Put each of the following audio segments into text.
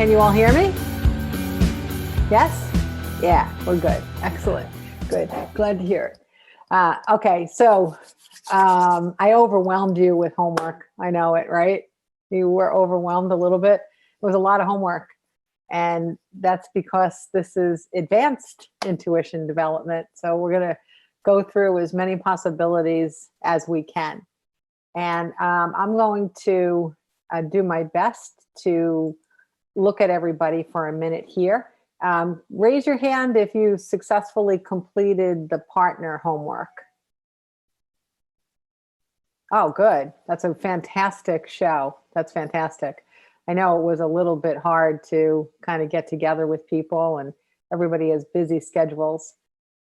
Can you all hear me? Yes? Yeah, we're good. Excellent. Good. Glad to hear it. Okay, so I overwhelmed you with homework. I know it, right? You were overwhelmed a little bit. It was a lot of homework. And that's because this is advanced intuition development. So we're going to go through as many possibilities as we can. And I'm going to do my best to look at everybody for a minute here. Raise your hand if you successfully completed the partner homework. Oh, good. That's a fantastic show. That's fantastic. I know it was a little bit hard to kind of get together with people, and everybody has busy schedules,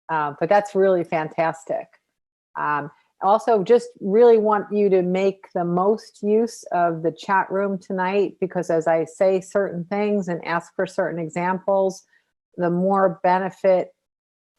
but that's really fantastic. Also, just really want you to make the most use of the chat room tonight, because as I say certain things and ask for certain examples, the more benefit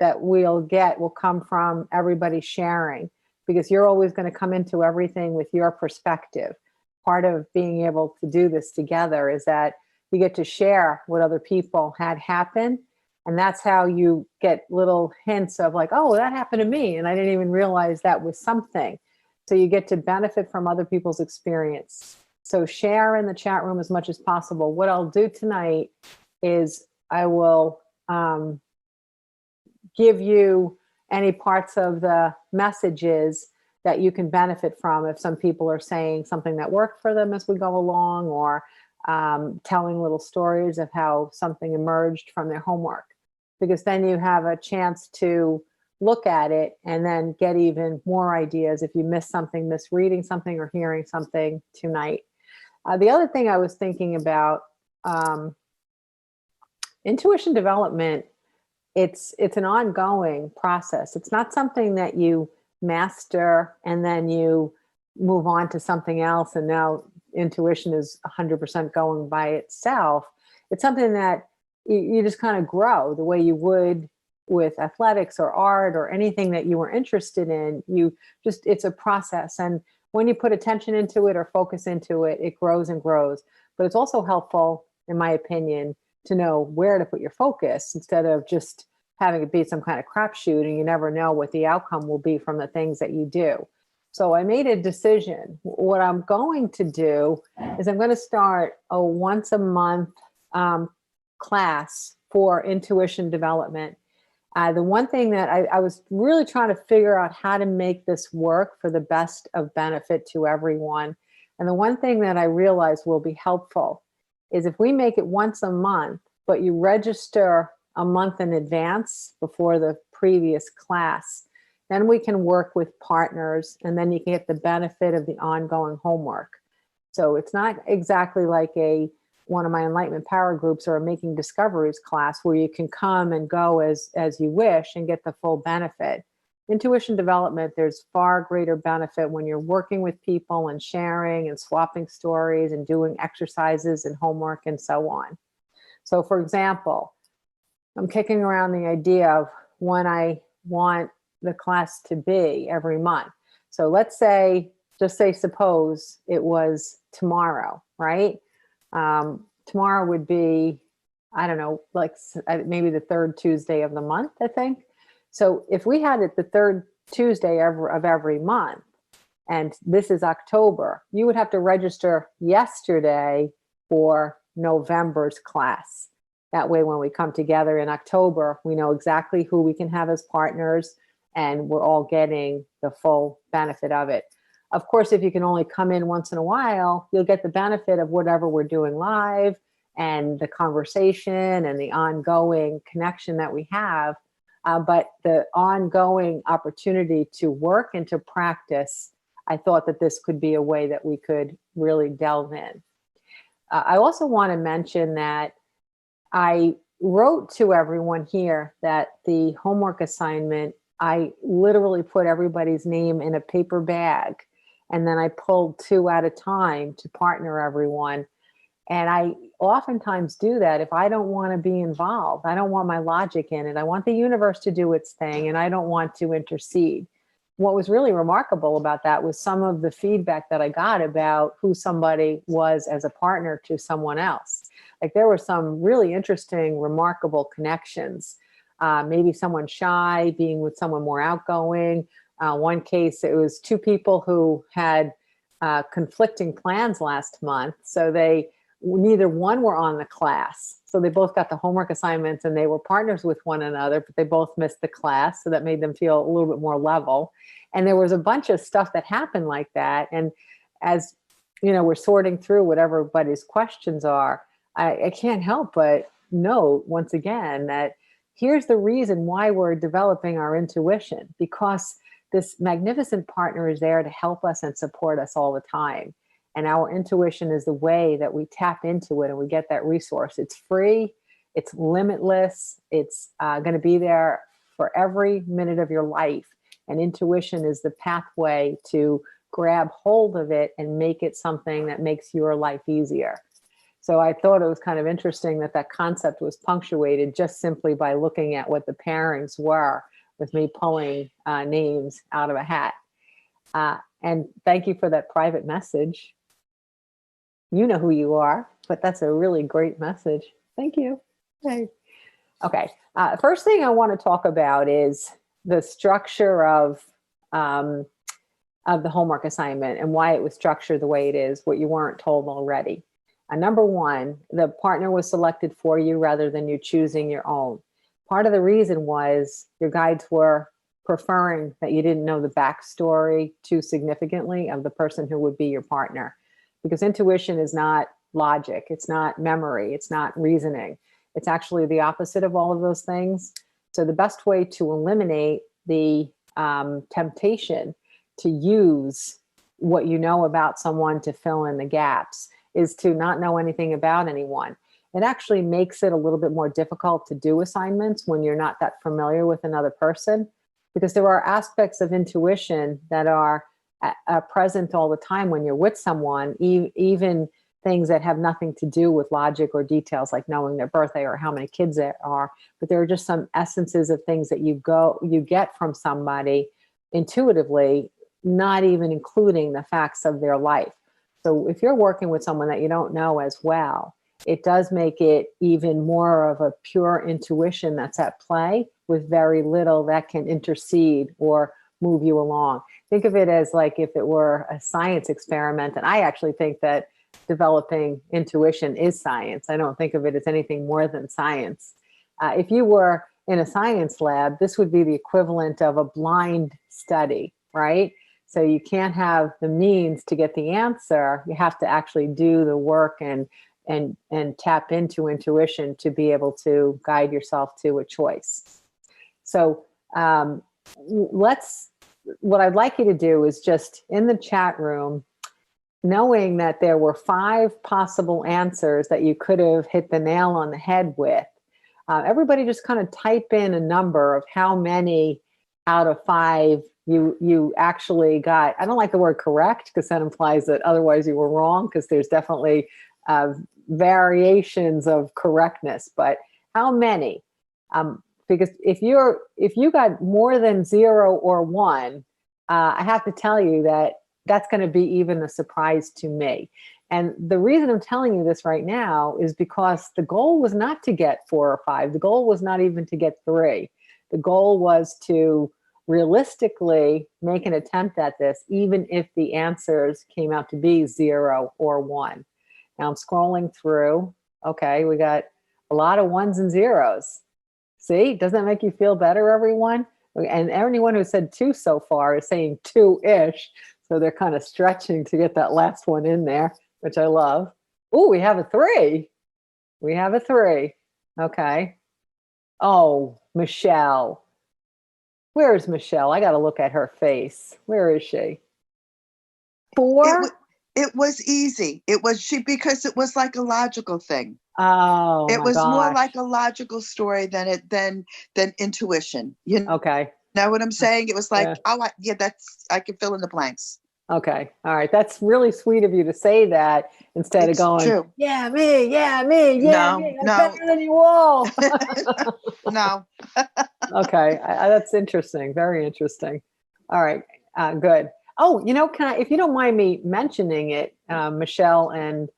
that we'll get will come from everybody sharing, because you're always going to come into everything with your perspective. Part of being able to do this together is that you get to share what other people had happen. And that's how you get little hints of like, oh, that happened to me, and I didn't even realize that was something. So you get to benefit from other people's experience. So share in the chat room as much as possible. What I'll do tonight is I will give you any parts of the messages that you can benefit from if some people are saying something that worked for them as we go along, or telling little stories of how something emerged from their homework. Because then you have a chance to look at it and then get even more ideas if you miss something, misreading something or hearing something tonight. The other thing I was thinking about, intuition development, it's an ongoing process. It's not something that you master and then you move on to something else and now intuition is 100% going by itself. It's something that you just kind of grow the way you would with athletics or art or anything that you were interested in. It's a process. And when you put attention into it or focus into it, it grows and grows. But it's also helpful, in my opinion, to know where to put your focus instead of just having it be some kind of crapshoot and you never know what the outcome will be from the things that you do. So I made a decision. What I'm going to do is I'm going to start a once a month class for intuition development. The one thing that I was really trying to figure out how to make this work for the best of benefit to everyone. And the one thing that I realized will be helpful is if we make it once a month, but you register a month in advance before the previous class, then we can work with partners and then you can get the benefit of the ongoing homework. So it's not exactly like one of my Enlightenment Power groups or a Making Discoveries class where you can come and go as you wish and get the full benefit. Intuition development, there's far greater benefit when you're working with people and sharing and swapping stories and doing exercises and homework and so on. So for example, I'm kicking around the idea of when I want the class to be every month. So let's say, suppose it was tomorrow, right? Tomorrow would be, I don't know, like maybe the third Tuesday of the month, I think. So if we had it the third Tuesday of every month, and this is October, you would have to register yesterday for November's class. That way, when we come together in October, we know exactly who we can have as partners, and we're all getting the full benefit of it. Of course, if you can only come in once in a while, you'll get the benefit of whatever we're doing live and the conversation and the ongoing connection that we have. But the ongoing opportunity to work and to practice, I thought that this could be a way that we could really delve in. I also want to mention that I wrote to everyone here that the homework assignment, I literally put everybody's name in a paper bag, and then I pulled 2 at a time to partner everyone. And I oftentimes do that if I don't want to be involved. I don't want my logic in it. I want the universe to do its thing, and I don't want to intercede. What was really remarkable about that was some of the feedback that I got about who somebody was as a partner to someone else. Like there were some really interesting, remarkable connections. Maybe someone shy being with someone more outgoing. One case, it was two people who had conflicting plans last month. So neither one were on the class. So they both got the homework assignments and they were partners with one another, but they both missed the class. So that made them feel a little bit more level. And there was a bunch of stuff that happened like that. And as you know, we're sorting through what everybody's questions are, I can't help but note once again that here's the reason why we're developing our intuition, because this magnificent partner is there to help us and support us all the time. And our intuition is the way that we tap into it and we get that resource. It's free, it's limitless, it's going to be there for every minute of your life. And intuition is the pathway to grab hold of it and make it something that makes your life easier. So I thought it was kind of interesting that that concept was punctuated just simply by looking at what the pairings were, with me pulling names out of a hat. And thank you for that private message. You know who you are, but that's a really great message. Thank you. Okay. First thing I want to talk about is the structure of the homework assignment and why it was structured the way it is, what you weren't told already. Number one, the partner was selected for you rather than you choosing your own. Part of the reason was your guides were preferring that you didn't know the backstory too significantly of the person who would be your partner. Because intuition is not logic, it's not memory, it's not reasoning. It's actually the opposite of all of those things. So the best way to eliminate the temptation to use what you know about someone to fill in the gaps is to not know anything about anyone. It actually makes it a little bit more difficult to do assignments when you're not that familiar with another person, because there are aspects of intuition that are present all the time when you're with someone, even things that have nothing to do with logic or details like knowing their birthday or how many kids there are. But there are just some essences of things that you get from somebody intuitively, not even including the facts of their life. So if you're working with someone that you don't know as well, it does make it even more of a pure intuition that's at play with very little that can intercede or move you along. Think of it as like if it were a science experiment. And I actually think that developing intuition is science. I don't think of it as anything more than science. If you were in a science lab, this would be the equivalent of a blind study, right? So you can't have the means to get the answer. You have to actually do the work and tap into intuition to be able to guide yourself to a choice. So what I'd like you to do is just in the chat room, knowing that there were 5 possible answers that you could have hit the nail on the head with, everybody just kind of type in a number of how many out of 5 you actually got. I don't like the word correct because that implies that otherwise you were wrong, because there's definitely variations of correctness, but how many? Because if you got more than 0 or 1, I have to tell you that that's going to be even a surprise to me. And the reason I'm telling you this right now is because the goal was not to get 4 or 5. The goal was not even to get 3. The goal was to realistically make an attempt at this, even if the answers came out to be 0 or 1. Now I'm scrolling through. Okay, we got a lot of 1s and 0s. See, doesn't that make you feel better, everyone? And anyone who said 2 so far is saying 2-ish. So they're kind of stretching to get that last one in there, which I love. Oh, we have a 3. We have a 3. Okay. Oh, Michelle. Where is Michelle? I got to look at her face. Where is she? 4? It was easy. It was because it was like a logical thing. Oh, it my was gosh. More like a logical story than intuition. You okay. Know what I'm saying? It was like, yeah. I can fill in the blanks. Okay. All right. That's really sweet of you to say that instead of going, true. yeah, me, yeah, me, yeah, me. I'm better than you all. No. Okay. That's interesting. Very interesting. All right. Good. Oh, if you don't mind me mentioning it, Michelle and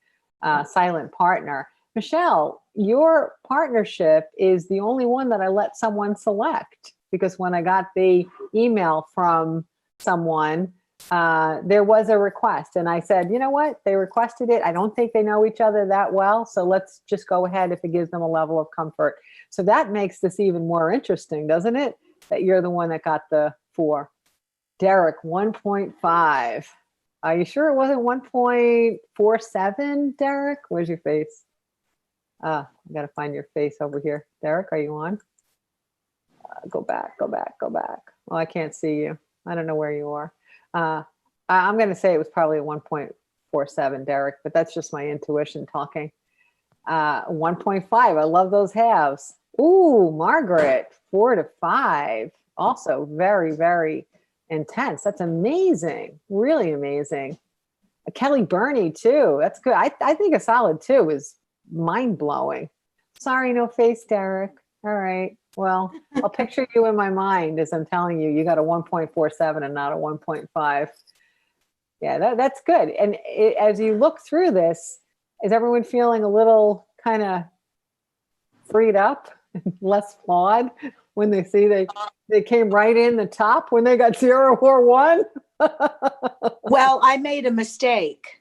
Silent Partner, Michelle, your partnership is the only one that I let someone select, because when I got the email from someone, there was a request, and I said, you know what? They requested it. I don't think they know each other that well, so let's just go ahead if it gives them a level of comfort. So that makes this even more interesting, doesn't it? That you're the one that got the 4. Derek, 1.5. Are you sure it wasn't 1.47, Derek? Where's your face? I got to find your face over here. Derek, are you on? Go back, go back, go back. Well, I can't see you. I don't know where you are. I'm going to say it was probably a 1.47, Derek, but that's just my intuition talking. 1.5. I love those halves. Ooh, Margaret, 4 to 5. Also very, very intense. That's amazing. Really amazing. Kelly Burney too. That's good. I think a solid 2 is mind-blowing. Sorry, no face, Derek. All right. Well, I'll picture you in my mind as I'm telling you, you got a 1.47 and not a 1.5. Yeah, that's good. And as you look through this, is everyone feeling a little kind of freed up, less flawed when they see they came right in the top when they got 0 or 1? Well, I made a mistake.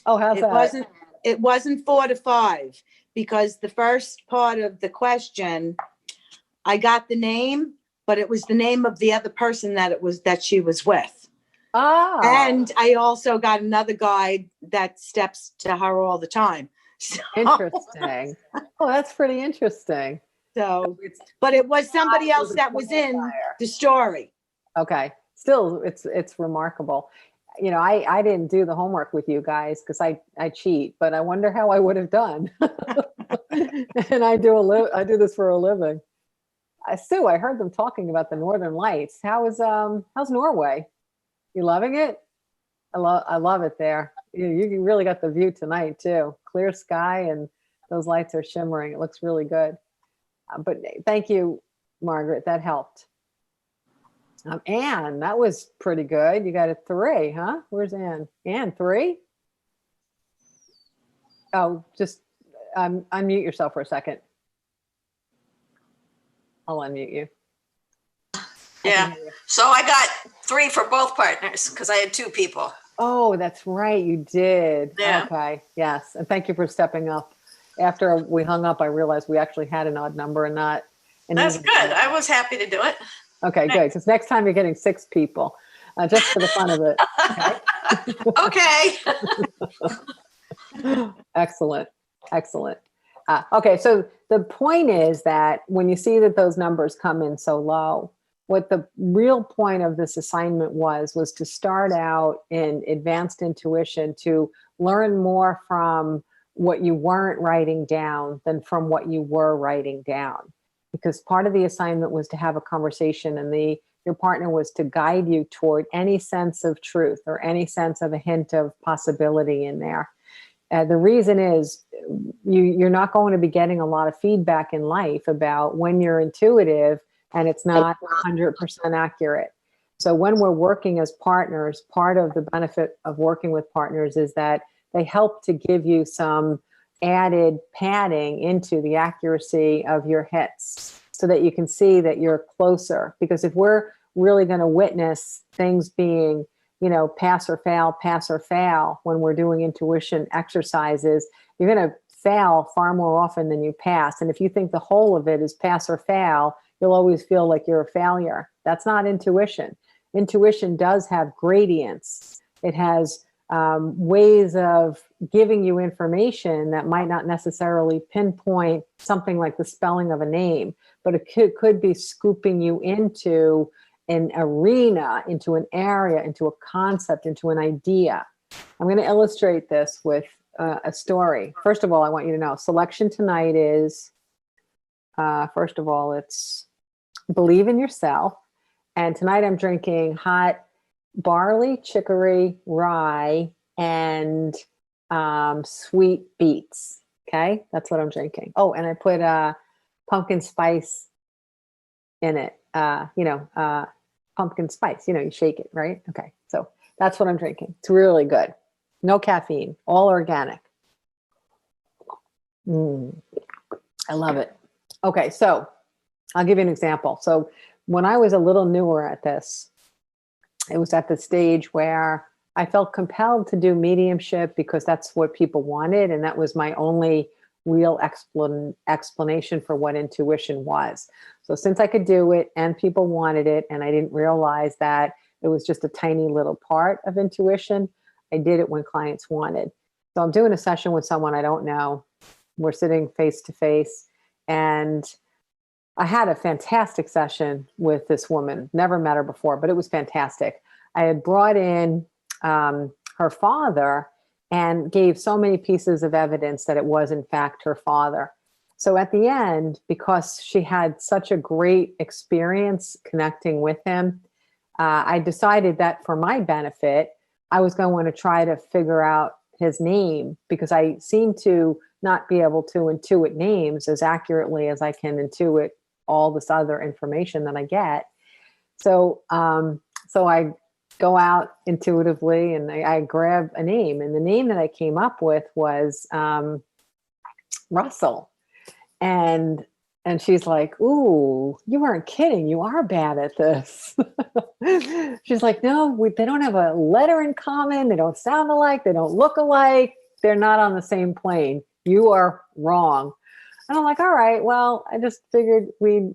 Oh, how's that? It wasn't 4 to 5, because the first part of the question, I got the name, but it was the name of the other person that she was with. Oh. And I also got another guide that steps to her all the time. So, Interesting. Oh, that's pretty interesting. So, but it was somebody else that was in the story. Okay. Still, it's remarkable. You know, I didn't do the homework with you guys because I cheat, but I wonder how I would have done. And I do this for a living. Sue, I heard them talking about the Northern Lights. How's Norway? You loving it? I love it there. You really got the view tonight too. Clear sky and those lights are shimmering. It looks really good. But thank you, Margaret. That helped. Anne, that was pretty good. You got a 3, huh? Where's Anne? Anne, 3? Oh, just unmute yourself for a second. I'll unmute you. Yeah. So I got 3 for both partners because I had 2 people. Oh, that's right. You did. Yeah. Okay. Yes. And thank you for stepping up. After we hung up, I realized we actually had an odd number and not. That's good. I was happy to do it. Okay, good. Because next time you're getting 6 people, just for the fun of it. Okay. Excellent. Excellent. Okay, so the point is that when you see that those numbers come in so low, what the real point of this assignment was to start out in advanced intuition to learn more from what you weren't writing down than from what you were writing down. Because part of the assignment was to have a conversation, and your partner was to guide you toward any sense of truth or any sense of a hint of possibility in there. The reason is you're not going to be getting a lot of feedback in life about when you're intuitive and it's not 100% accurate. So when we're working as partners, part of the benefit of working with partners is that they help to give you some added padding into the accuracy of your hits so that you can see that you're closer. Because if we're really going to witness things being, pass or fail when we're doing intuition exercises, you're going to fail far more often than you pass. And if you think the whole of it is pass or fail, you'll always feel like you're a failure. That's not intuition. Intuition does have gradients. It has ways of giving you information that might not necessarily pinpoint something like the spelling of a name, but it could be scooping you into an arena, into an area, into a concept, into an idea. I'm going to illustrate this with a story. First of all, I want you to know selection tonight is, first of all, it's believe in yourself. And tonight I'm drinking hot barley, chicory, rye, and sweet beets. Okay, that's what I'm drinking. Oh, and I put pumpkin spice in it. Pumpkin spice. You shake it, right? Okay, so that's what I'm drinking. It's really good. No caffeine, all organic. Mm, I love it. Okay, so I'll give you an example. So when I was a little newer at this, it was at the stage where I felt compelled to do mediumship because that's what people wanted. And that was my only real explanation for what intuition was. So since I could do it and people wanted it, and I didn't realize that it was just a tiny little part of intuition, I did it when clients wanted. So I'm doing a session with someone I don't know. We're sitting face to face, and I had a fantastic session with this woman. Never met her before, but it was fantastic. I had brought in her father and gave so many pieces of evidence that it was, in fact, her father. So at the end, because she had such a great experience connecting with him, I decided that for my benefit, I was going to want to try to figure out his name, because I seem to not be able to intuit names as accurately as I can intuit all this other information that I get. So, so I go out intuitively and I grab a name, and the name that I came up with was Russell. And she's like, "Ooh, you weren't kidding. You are bad at this." She's like, "No, they don't have a letter in common. They don't sound alike. They don't look alike. They're not on the same plane. You are wrong." And I'm like, "All right, well, I just figured we'd,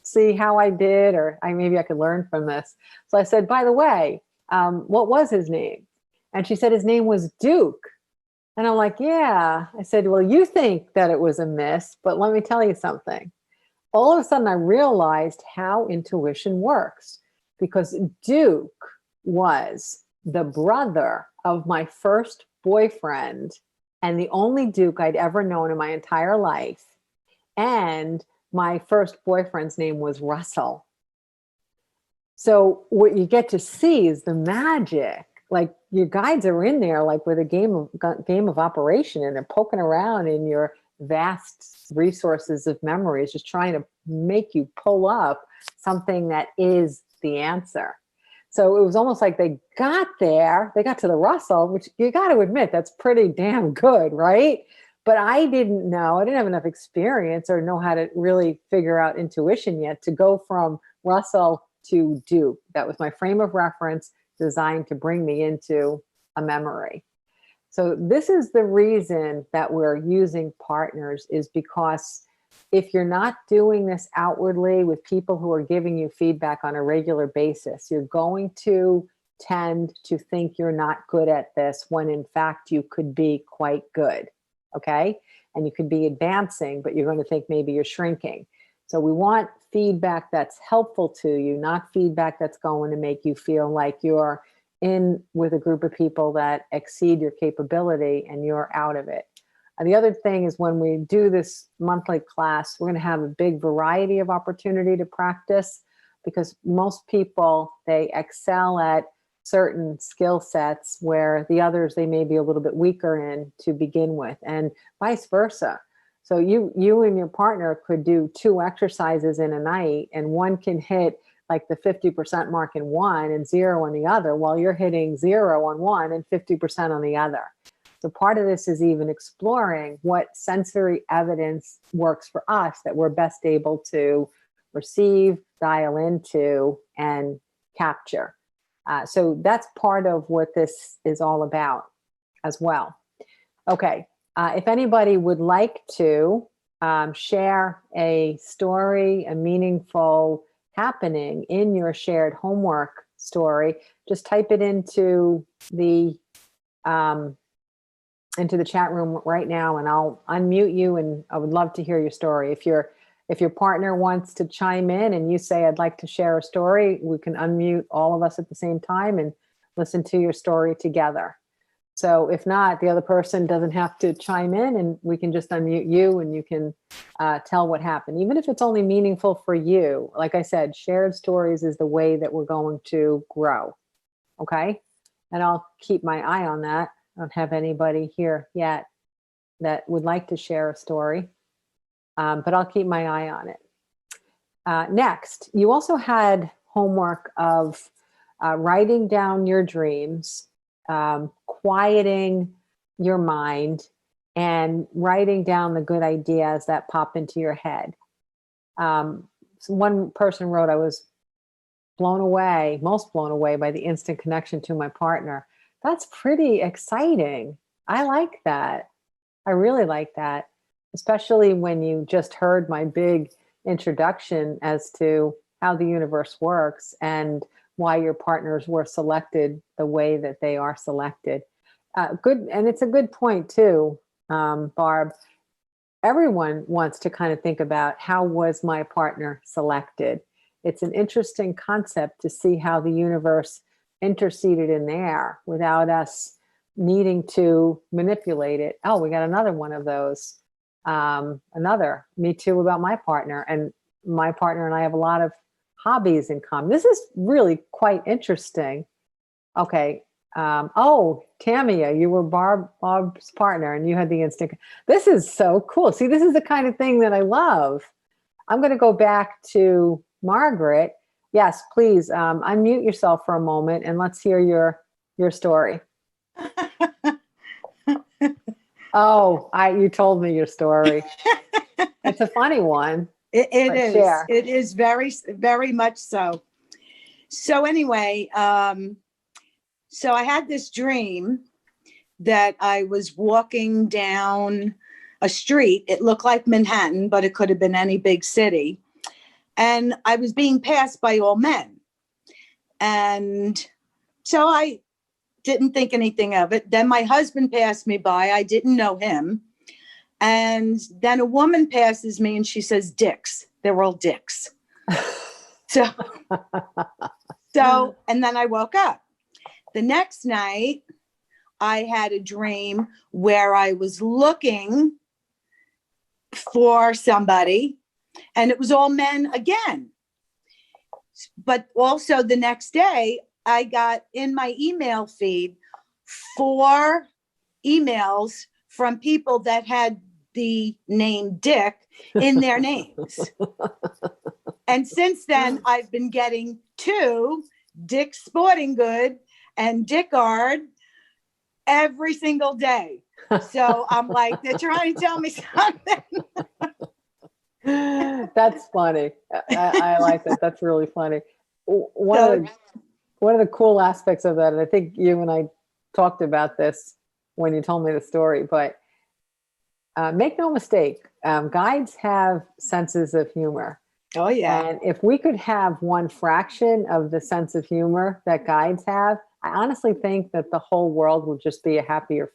see how I did, or maybe I could learn from this." So I said, "By the way, what was his name?" And she said his name was Duke. And I'm like, "Yeah." I said, "Well, you think that it was a miss, but let me tell you something." All of a sudden, I realized how intuition works, because Duke was the brother of my first boyfriend and the only Duke I'd ever known in my entire life. And my first boyfriend's name was Russell. So what you get to see is the magic. Like, your guides are in there, like with a game of operation, and they're poking around in your vast resources of memories, just trying to make you pull up something that is the answer. So it was almost like they got there, they got to the Russell, which you got to admit, that's pretty damn good, right? But I didn't have enough experience or know how to really figure out intuition yet to go from Russell to Duke. That was my frame of reference, designed to bring me into a memory. So this is the reason that we're using partners, is because if you're not doing this outwardly with people who are giving you feedback on a regular basis, you're going to tend to think you're not good at this, when in fact you could be quite good. Okay. And you could be advancing, but you're going to think maybe you're shrinking. So we want feedback that's helpful to you, not feedback that's going to make you feel like you're in with a group of people that exceed your capability and you're out of it. And the other thing is, when we do this monthly class, we're going to have a big variety of opportunity to practice, because most people, they excel at certain skill sets where the others they may be a little bit weaker in to begin with, and vice versa. So you and your partner could do 2 exercises in a night, and one can hit like the 50% mark in one and 0 on the other, while you're hitting 0 on one and 50% on the other. So part of this is even exploring what sensory evidence works for us, that we're best able to receive, dial into, and capture. So that's part of what this is all about as well. Okay. If anybody would like to share a story, a meaningful happening in your shared homework story, just type it into the chat room right now, and I'll unmute you, and I would love to hear your story. If your partner wants to chime in and you say, "I'd like to share a story," we can unmute all of us at the same time and listen to your story together. So if not, the other person doesn't have to chime in, and we can just unmute you, and you can tell what happened. Even if it's only meaningful for you, like I said, shared stories is the way that we're going to grow. Okay. And I'll keep my eye on that. I don't have anybody here yet that would like to share a story, but I'll keep my eye on it. Next, you also had homework of writing down your dreams, quieting your mind, and writing down the good ideas that pop into your head. So one person wrote, I was most blown away by the instant connection to my partner. That's pretty exciting. I like that. I really like that, especially when you just heard my big introduction as to how the universe works and why your partners were selected the way that they are selected. Good, and it's a good point too, Barb. Everyone wants to kind of think about, how was my partner selected? It's an interesting concept to see how the universe interceded in there without us needing to manipulate it. Oh, we got another one of those. Another, me too, about my partner. And my partner and I have a lot of hobbies in common. This is really quite interesting. Okay. Oh, Tamia, you were Bob's partner and you had the instinct. This is so cool. See, this is the kind of thing that I love. I'm going to go back to Margaret. Yes, please unmute yourself for a moment and let's hear your story. Oh, you told me your story. It's a funny one. It is. Share. It is very, very much so. So anyway, so I had this dream that I was walking down a street. It looked like Manhattan, but it could have been any big city. And I was being passed by all men. And so I didn't think anything of it. Then my husband passed me by. I didn't know him. And then a woman passes me and she says, dicks. They're all dicks. So, and then I woke up. The next night, I had a dream where I was looking for somebody and it was all men again. But also the next day, I got in my email feed 4 emails from people that had the name Dick in their names. And since then, I've been getting 2, Dick Sporting Good and Dickard, every single day. So I'm like, they're trying to tell me something. That's funny. I like that. That's really funny. One of the cool aspects of that, and I think you and I talked about this when you told me the story, but make no mistake, guides have senses of humor. Oh, yeah. And if we could have one fraction of the sense of humor that guides have, I honestly think that the whole world would just be a happier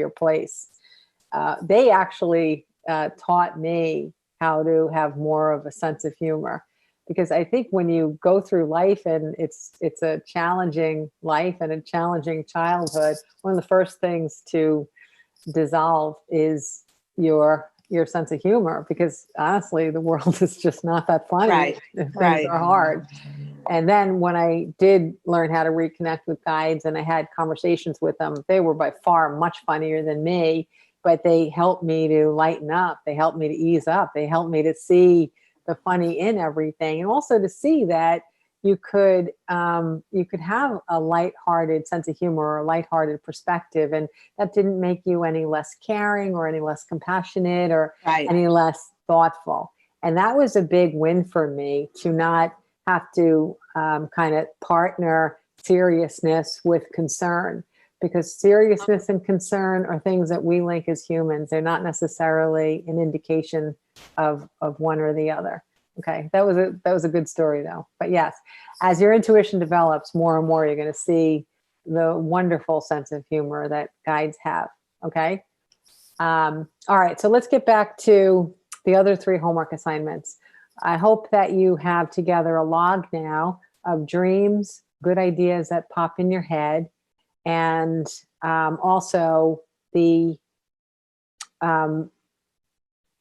place. They actually taught me how to have more of a sense of humor, because I think when you go through life and it's a challenging life and a challenging childhood, one of the first things to dissolve is your sense of humor, because honestly, the world is just not that funny. Right. Things Right. are hard. And then when I did learn how to reconnect with guides and I had conversations with them, they were by far much funnier than me, but they helped me to lighten up. They helped me to ease up. They helped me to see the funny in everything, and also to see that you could have a lighthearted sense of humor or a lighthearted perspective, and that didn't make you any less caring or any less compassionate or Right. any less thoughtful. And that was a big win for me, to not have to kind of partner seriousness with concern, because seriousness and concern are things that we link as humans. They're not necessarily an indication of one or the other. Okay, that was a good story though. But yes, as your intuition develops more and more, you're going to see the wonderful sense of humor that guides have. Okay. All right, so let's get back to the other 3 homework assignments. I hope that you have together a log now of dreams, good ideas that pop in your head, and also the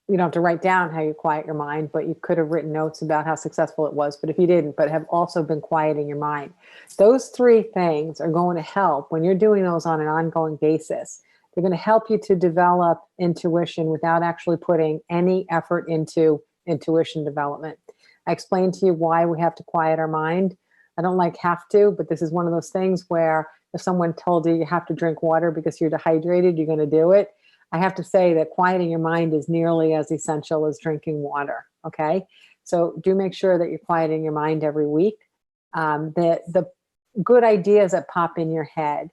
you don't have to write down how you quiet your mind, but you could have written notes about how successful it was. But if you didn't, but have also been quieting your mind, those 3 things are going to help when you're doing those on an ongoing basis. They're going to help you to develop intuition without actually putting any effort into intuition development. I explained to you why we have to quiet our mind. I don't like have to, but this is one of those things where if someone told you you have to drink water because you're dehydrated, you're going to do it. I have to say that quieting your mind is nearly as essential as drinking water. Okay. So do make sure that you're quieting your mind every week. The good ideas that pop in your head.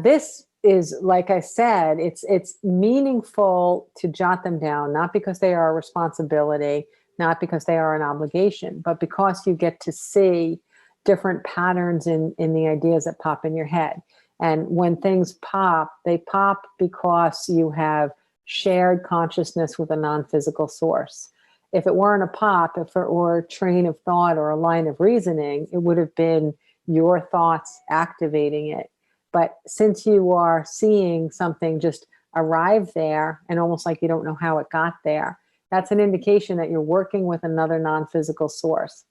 This is, like I said, it's meaningful to jot them down, not because they are a responsibility, not because they are an obligation, but because you get to see different patterns in the ideas that pop in your head. And when things pop, they pop because you have shared consciousness with a non-physical source. If it weren't a pop, if it were a train of thought or a line of reasoning, it would have been your thoughts activating it. But since you are seeing something just arrive there and almost like you don't know how it got there, that's an indication that you're working with another non-physical source.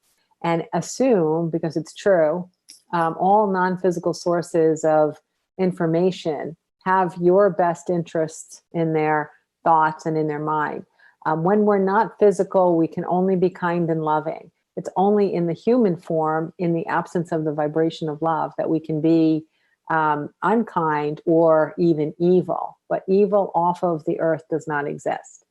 And assume, because it's true, all non-physical sources of information have your best interests in their thoughts and in their mind. When we're not physical, we can only be kind and loving. It's only in the human form, in the absence of the vibration of love, that we can be unkind or even evil. But evil off of the earth does not exist.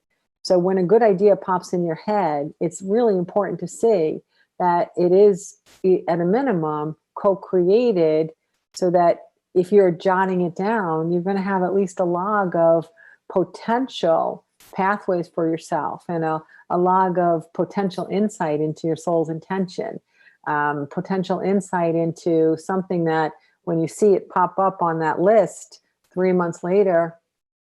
So when a good idea pops in your head, it's really important to see that it is, at a minimum, co-created, so that if you're jotting it down, you're going to have at least a log of potential pathways for yourself and a log of potential insight into your soul's intention, potential insight into something that when you see it pop up on that list 3 months later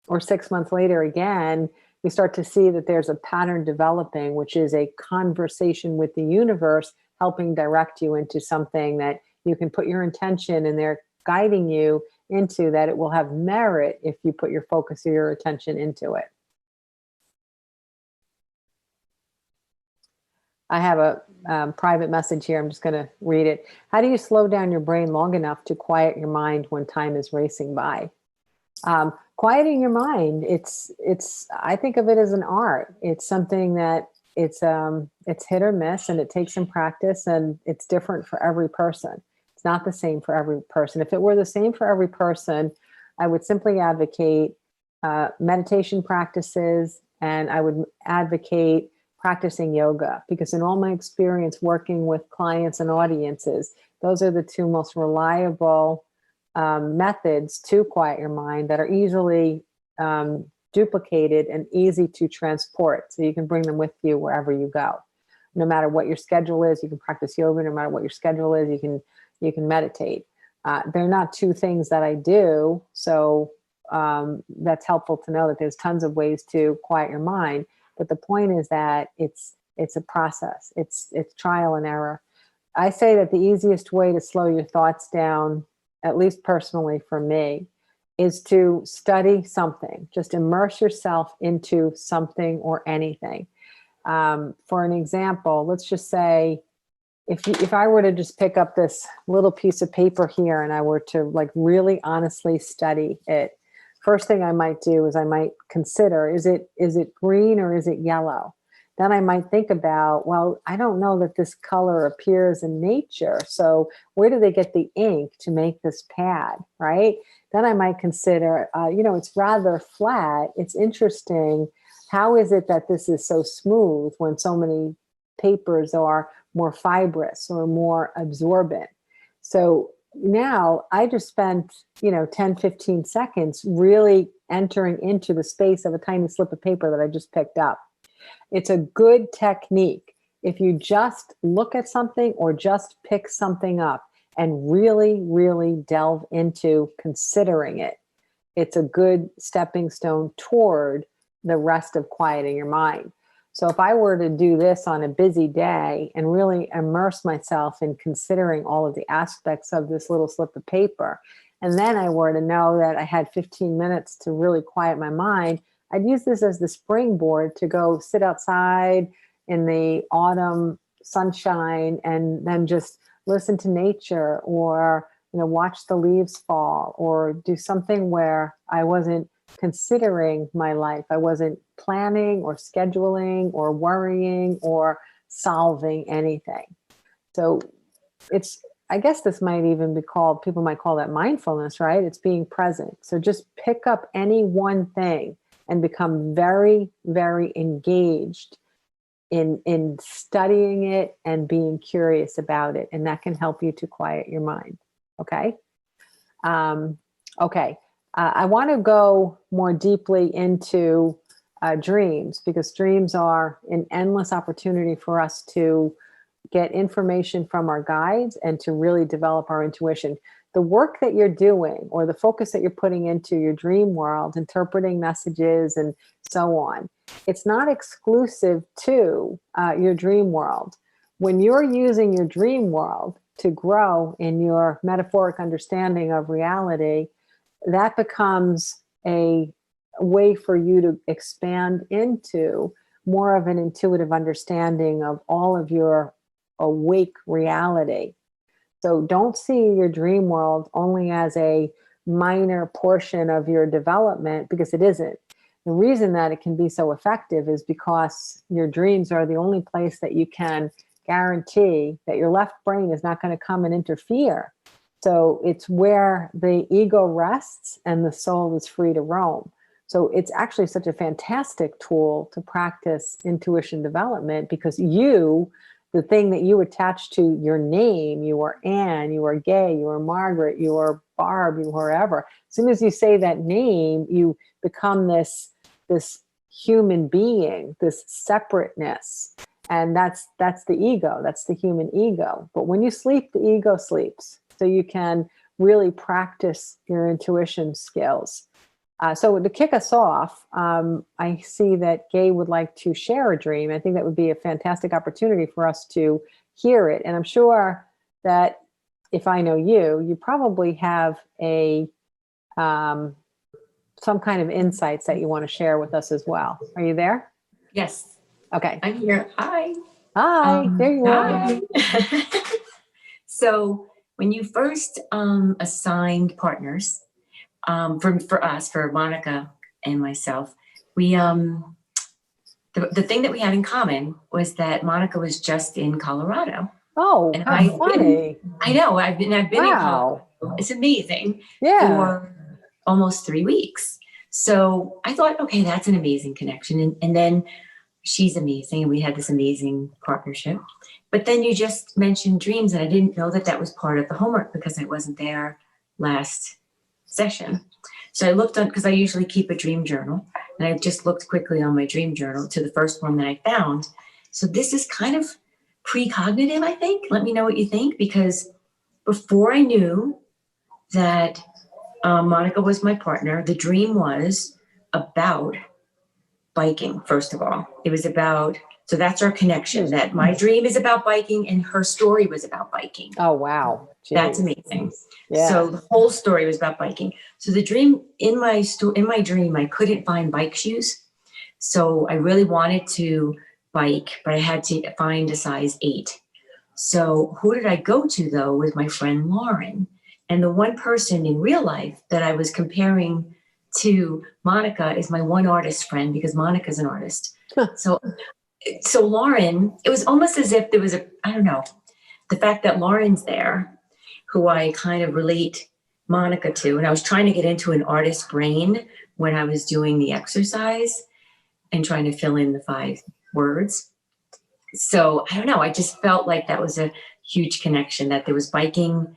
or 6 months later again, you start to see that there's a pattern developing, which is a conversation with the universe helping direct you into something that you can put your intention, and they're guiding you into that it will have merit if you put your focus or your attention into it. I have a private message here. I'm just going to read it. How do you slow down your brain long enough to quiet your mind when time is racing by? Quieting your mind, I think of it as an art. It's something that it's hit or miss, and it takes some practice, and it's different for every person. It's not the same for every person. If it were the same for every person, I would simply advocate meditation practices, and I would advocate practicing yoga, because in all my experience working with clients and audiences, those are the two most reliable methods to quiet your mind that are easily duplicated and easy to transport. So you can bring them with you wherever you go. No matter what your schedule is, you can practice yoga. No matter what your schedule is, you can meditate. They're not two things that I do. So that's helpful to know that there's tons of ways to quiet your mind. But the point is that it's a process. It's trial and error. I say that the easiest way to slow your thoughts down, at least personally for me, is to study something. Just immerse yourself into something or anything. For an example, let's just say, if I were to just pick up this little piece of paper here and I were to like really honestly study it, first thing I might do is I might consider, is it green or is it yellow? Then I might think about, well, I don't know that this color appears in nature. So where do they get the ink to make this pad, right? Then I might consider, it's rather flat. It's interesting. How is it that this is so smooth when so many papers are more fibrous or more absorbent? So now I just spent, 10, 15 seconds really entering into the space of a tiny slip of paper that I just picked up. It's a good technique. If you just look at something or just pick something up and really, really delve into considering it, it's a good stepping stone toward the rest of quieting your mind. So if I were to do this on a busy day and really immerse myself in considering all of the aspects of this little slip of paper, and then I were to know that I had 15 minutes to really quiet my mind, I'd use this as the springboard to go sit outside in the autumn sunshine and then just listen to nature, or watch the leaves fall, or do something where I wasn't considering my life. I wasn't planning or scheduling or worrying or solving anything. So I guess this might even be called, people might call that mindfulness, right? It's being present. So just pick up any one thing and become very, very engaged in studying it and being curious about it. And that can help you to quiet your mind. Okay. Okay. I want to go more deeply into dreams, because dreams are an endless opportunity for us to get information from our guides and to really develop our intuition. The work that you're doing, or the focus that you're putting into your dream world, interpreting messages and so on, it's not exclusive to your dream world. When you're using your dream world to grow in your metaphoric understanding of reality, that becomes a way for you to expand into more of an intuitive understanding of all of your awake reality. So don't see your dream world only as a minor portion of your development, because it isn't. The reason that it can be so effective is because your dreams are the only place that you can guarantee that your left brain is not going to come and interfere. So it's where the ego rests and the soul is free to roam. So it's actually such a fantastic tool to practice intuition development, because the thing that you attach to your name, you are Anne, you are Gay, you are Margaret, you are Barb, you are whoever. As soon as you say that name, you become this human being, this separateness. And that's the ego, that's the human ego. But when you sleep, the ego sleeps. So you can really practice your intuition skills. So to kick us off, I see that Gay would like to share a dream. I think that would be a fantastic opportunity for us to hear it. And I'm sure that if I know you, you probably have some kind of insights that you want to share with us as well. Are you there? Yes. Okay. I'm here. Hi. Hi, there you are. Hi. So when you first assigned partners, for us, for Monica and myself, we the thing that we had in common was that Monica was just in Colorado. Oh, and how funny. I know. I've been in Wow. Colorado. It's amazing. Yeah. For almost 3 weeks. So I thought, okay, that's an amazing connection. And then she's amazing. And we had this amazing partnership. But then you just mentioned dreams, and I didn't know that that was part of the homework because I wasn't there last session. So I looked on, because I usually keep a dream journal, and I just looked quickly on my dream journal to the first one that I found. So this is kind of precognitive, I think. Let me know what you think, because before I knew that Monica was my partner, the dream was about biking, first of all. It was about, so that's our connection, that my dream is about biking and her story was about biking. Oh, wow. Jeez. That's amazing. Yeah. So the whole story was about biking. So the dream, in my dream, I couldn't find bike shoes. So I really wanted to bike, but I had to find a size 8. So who did I go to, though, was my friend Lauren. And the one person in real life that I was comparing to Monica is my one artist friend, because Monica's an artist. So Lauren, it was almost as if there was I don't know, the fact that Lauren's there, who I kind of relate Monica to. And I was trying to get into an artist's brain when I was doing the exercise and trying to fill in the 5 words. So I don't know, I just felt like that was a huge connection, that there was biking,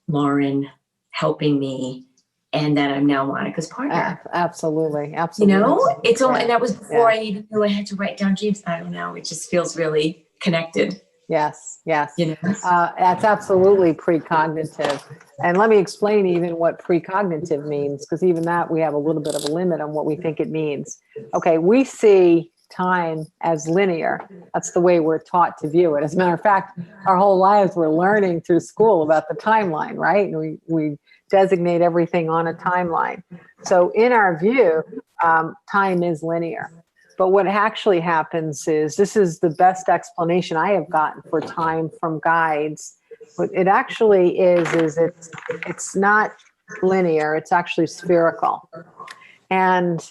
Lauren helping me, and that I'm now Monica's partner. Absolutely. Absolutely. You know, it's all, and that was before Yeah. I even knew I had to write down dreams. I don't know. It just feels really connected. Yes. Yes. You know, That's absolutely precognitive. And let me explain even what precognitive means, because even that we have a little bit of a limit on what we think it means. Okay. We see time as linear. That's the way we're taught to view it. As a matter of fact, our whole lives we're learning through school about the timeline, right? And we designate everything on a timeline. So in our view, time is linear. But what actually happens is, this is the best explanation I have gotten for time from guides. What it actually is it's not linear, it's actually spherical. And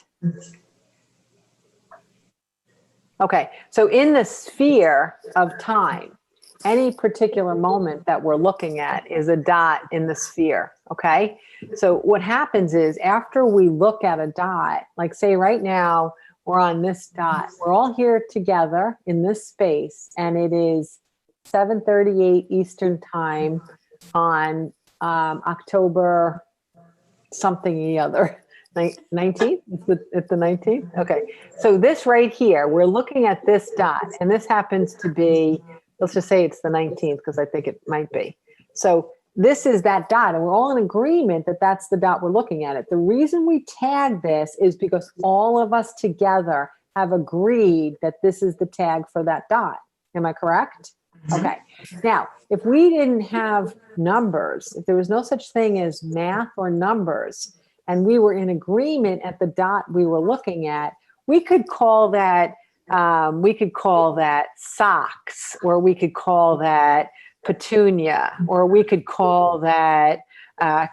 okay, so in the sphere of time, any particular moment that we're looking at is a dot in the sphere, okay? So what happens is after we look at a dot, like say right now, we're on this dot, we're all here together in this space, and it is 7:38 Eastern time on October something the other. 19th? It's the 19th? Okay. So this right here, we're looking at this dot, and this happens to be, let's just say it's the 19th because I think it might be. So this is that dot, and we're all in agreement that that's the dot we're looking at. It. The reason we tag this is because all of us together have agreed that this is the tag for that dot. Am I correct? Okay. Now, if we didn't have numbers, if there was no such thing as math or numbers, and we were in agreement at the dot we were looking at, we could call that socks, or we could call that petunia, or we could call that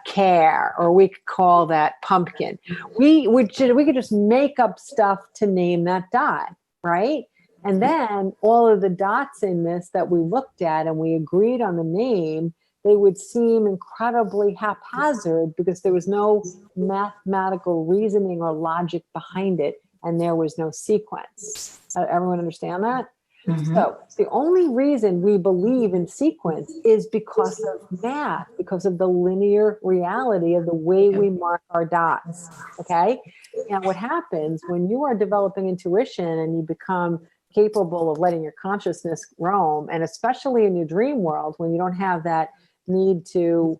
care, or we could call that pumpkin. We could just make up stuff to name that dot, right? And then all of the dots in this that we looked at and we agreed on the name, they would seem incredibly haphazard because there was no mathematical reasoning or logic behind it, and there was no sequence. Everyone understand that? Mhm. So the only reason we believe in sequence is because of math, because of the linear reality of the way we mark our dots, okay? And what happens when you are developing intuition and you become capable of letting your consciousness roam, and especially in your dream world, when you don't have that need to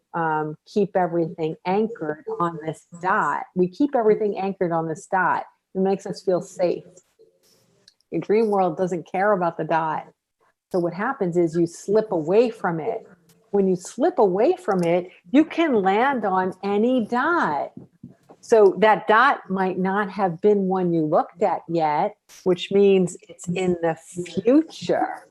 keep everything anchored on this dot. We keep everything anchored on this dot. It makes us feel safe. Your dream world doesn't care about the dot. So what happens is you slip away from it. When you slip away from it, you can land on any dot. So that dot might not have been one you looked at yet, which means it's in the future.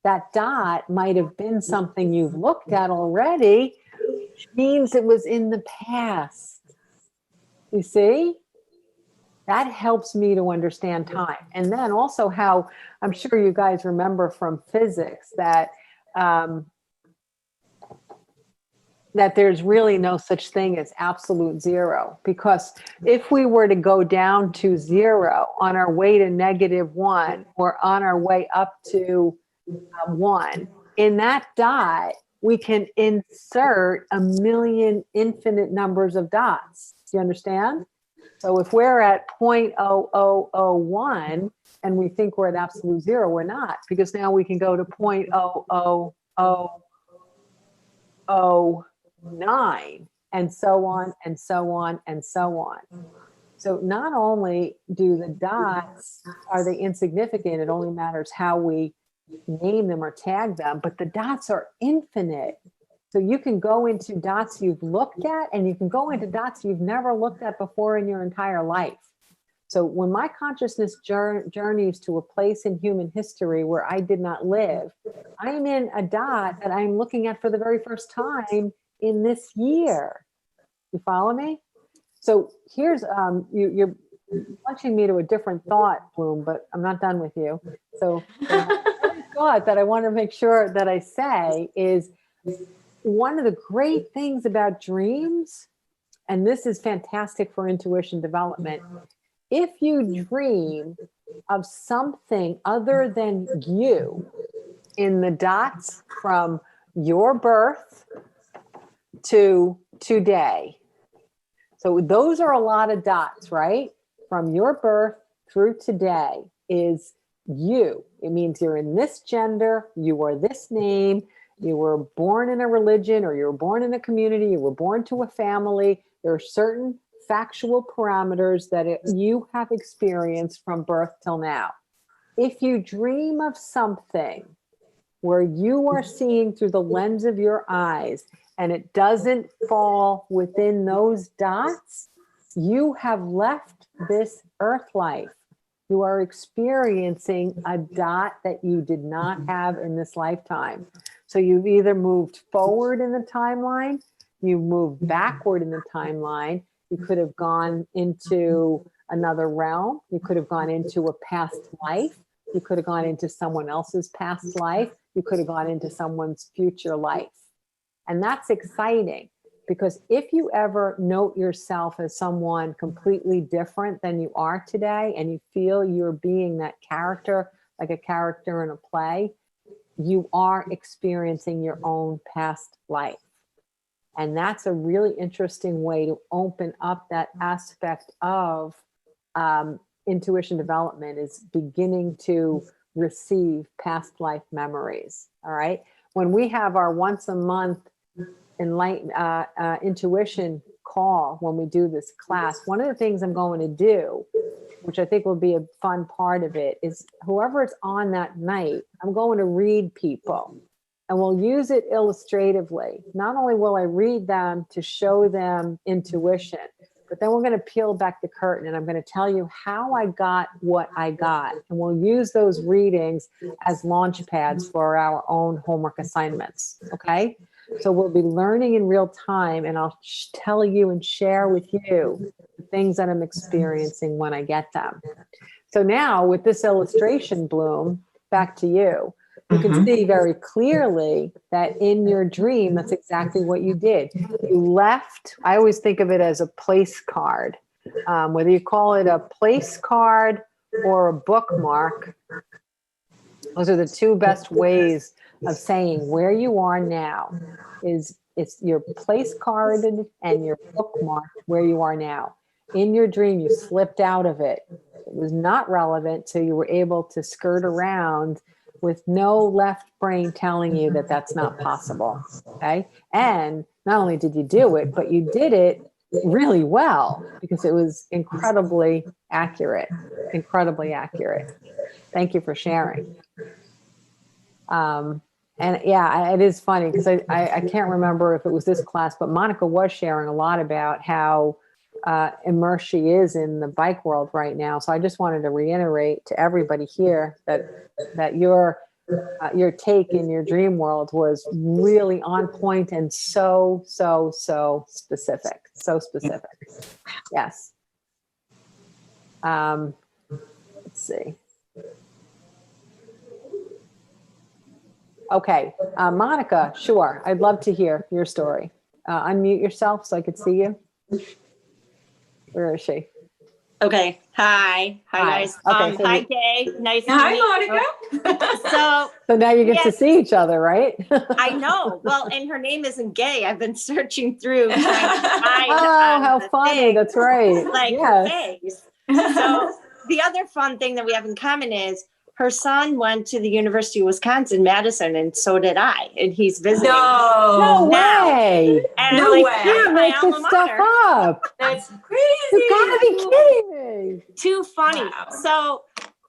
That dot might have been something you've looked at already, which means it was in the past. You see? That helps me to understand time. And then also how, I'm sure you guys remember from physics that that there's really no such thing as absolute zero, because if we were to go down to zero on our way to -1 or on our way up to 1, in that dot, we can insert a million infinite numbers of dots. Do you understand? So if we're at 0.0001 and we think we're at absolute zero, we're not, because now we can go to 0.00009 and so on and so on and so on. So not only do the dots, are they insignificant, it only matters how we name them or tag them, but the dots are infinite. So you can go into dots you've looked at, and you can go into dots you've never looked at before in your entire life. So when my consciousness journeys to a place in human history where I did not live, I'm in a dot that I'm looking at for the very first time in this year. You follow me? So here's, you're launching me to a different thought, Bloom, but I'm not done with you. So the thought that I want to make sure that I say is, one of the great things about dreams, and this is fantastic for intuition development, if you dream of something other than you in the dots from your birth to today. So those are a lot of dots, right? From your birth through today is you. It means you're in this gender, you are this name, you were born in a religion, or you were born in a community, you were born to a family. There are certain factual parameters that you have experienced from birth till now. If you dream of something where you are seeing through the lens of your eyes and it doesn't fall within those dots, you have left this earth life. You are experiencing a dot that you did not have in this lifetime. So you've either moved forward in the timeline, you moved backward in the timeline, you could have gone into another realm, you could have gone into a past life, You could have gone into someone else's past life. You could have gone into someone's future life. And that's exciting, because if you ever note yourself as someone completely different than you are today, and you feel you're being that character, like a character in a play, you are experiencing your own past life. And that's a really interesting way to open up that aspect of intuition development, is beginning to receive past life memories. All right. When we have our once a month intuition call, when we do this class, one of the things I'm going to do, which I think will be a fun part of it, is whoever it's on that night, I'm going to read people, and we'll use it illustratively. Not only will I read them to show them intuition, but then we're going to peel back the curtain, and I'm going to tell you how I got what I got. And we'll use those readings as launch pads for our own homework assignments. Okay. So we'll be learning in real time, and I'll tell you and share with you the things that I'm experiencing when I get them. So now with this illustration, Bloom, back to you. You can see very clearly that in your dream, that's exactly what you did. You left, I always think of it as a place card. Whether you call it a place card or a bookmark, those are the two best ways of saying where you are now. Is it's your place card and your bookmark where you are now. In your dream, you slipped out of it. It was not relevant, so you were able to skirt around with no left brain telling you that that's not possible. Okay. And not only did you do it, but you did it really well, because it was incredibly accurate, incredibly accurate. Thank you for sharing. And yeah, it is funny, because I can't remember if it was this class, but Monica was sharing a lot about how immersed she is in the bike world right now. So I just wanted to reiterate to everybody here that your take in your dream world was really on point and so specific. So specific. Yes. Let's see. Okay, Monica, sure. I'd love to hear your story. Unmute yourself so I could see you. Where is she? Okay. Hi. Hi, Hi. guys. Okay, so hi, Kay. Nice to Hi, meet Monica. you. So now you get to yes. see each other, right? I know. Well, and her name isn't Gay. I've been searching through trying to find Oh, how the funny. thing, That's right. like Yes. gays. So the other fun thing that we have in common is her son went to the University of Wisconsin, Madison, and so did I. And he's visiting. No now. way. And No like, way. You can't make this stuff up. That's crazy. You gotta be kidding me. Too funny. Wow. So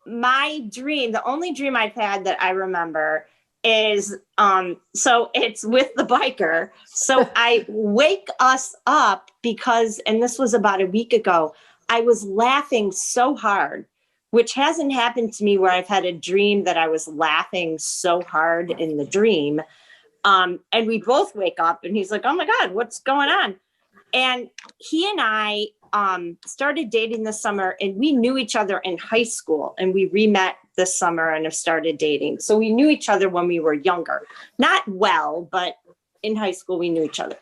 my dream, the only dream I've had that I remember is so it's with the biker. So I wake us up because, and this was about a week ago, I was laughing so hard, which hasn't happened to me where I've had a dream that I was laughing so hard in the dream. And we both wake up and he's like, oh my God, what's going on? And he and I started dating this summer, and we knew each other in high school, and we re-met this summer and have started dating. So we knew each other when we were younger, not well, but in high school, we knew each other.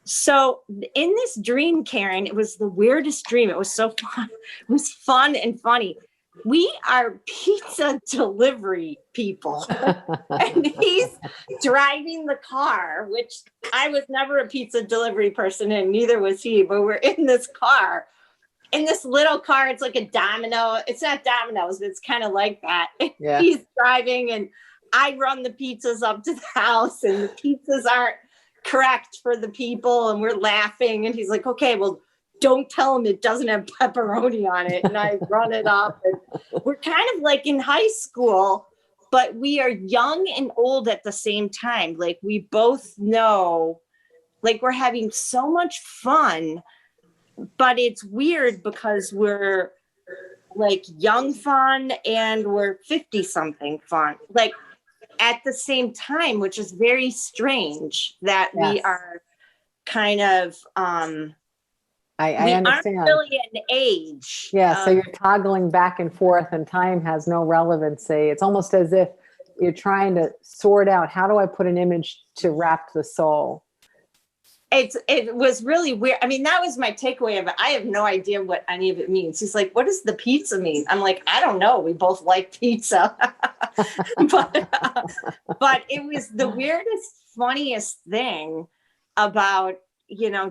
So in this dream, Karen, it was the weirdest dream. It was so fun. It was fun and funny. We are pizza delivery people. And he's driving the car, which I was never a pizza delivery person, and neither was he, but we're in this car. In this little car, it's like a Domino. It's not Domino's, but it's kind of like that. Yeah. He's driving, and I run the pizzas up to the house, and the pizzas aren't correct for the people, and we're laughing. And he's like, okay, well, don't tell him it doesn't have pepperoni on it. And I run it up, and we're kind of like in high school, but we are young and old at the same time. Like, we both know, like, we're having so much fun, but it's weird because we're like young fun and we're 50 something fun, like at the same time, which is very strange that we Yes. are kind of, I we aren't understand. really an age. Yeah, so you're toggling back and forth and time has no relevancy. It's almost as if you're trying to sort out, how do I put an image to wrap the soul? It was really weird. I mean, that was my takeaway of it. I have no idea what any of it means. He's like, what does the pizza mean? I'm like, I don't know. We both like pizza. but it was the weirdest, funniest thing about,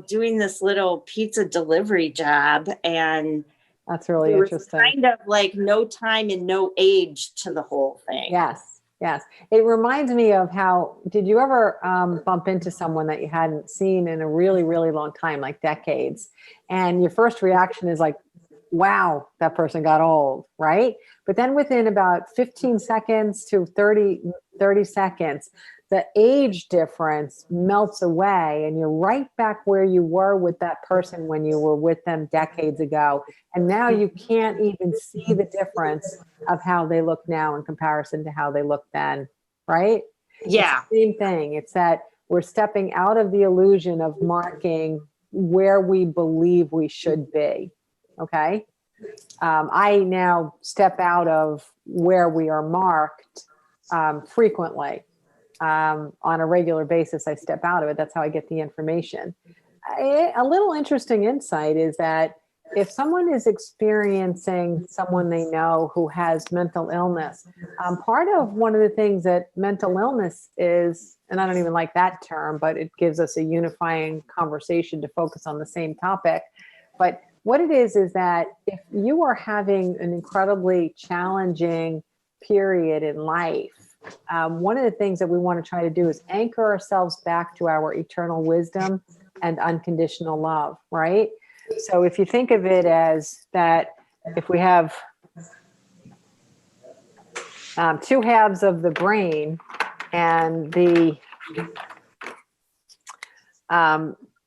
doing this little pizza delivery job. And that's really there was interesting. Kind of like no time and no age to the whole thing. Yes. Yes. It reminds me of how, did you ever bump into someone that you hadn't seen in a really, really long time, like decades? And your first reaction is like, wow, that person got old, right? But then within about 15 seconds to 30 seconds, the age difference melts away and you're right back where you were with that person when you were with them decades ago. And now you can't even see the difference of how they look now in comparison to how they looked then, right? Yeah. It's the same thing. It's that we're stepping out of the illusion of marking where we believe we should be, okay? I now step out of where we are marked frequently. On a regular basis, I step out of it. That's how I get the information. A little interesting insight is that if someone is experiencing someone they know who has mental illness, part of one of the things that mental illness is, and I don't even like that term, but it gives us a unifying conversation to focus on the same topic. But what it is that if you are having an incredibly challenging period in life, one of the things that we want to try to do is anchor ourselves back to our eternal wisdom and unconditional love, right? So if you think of it as that, if we have two halves of the brain and the,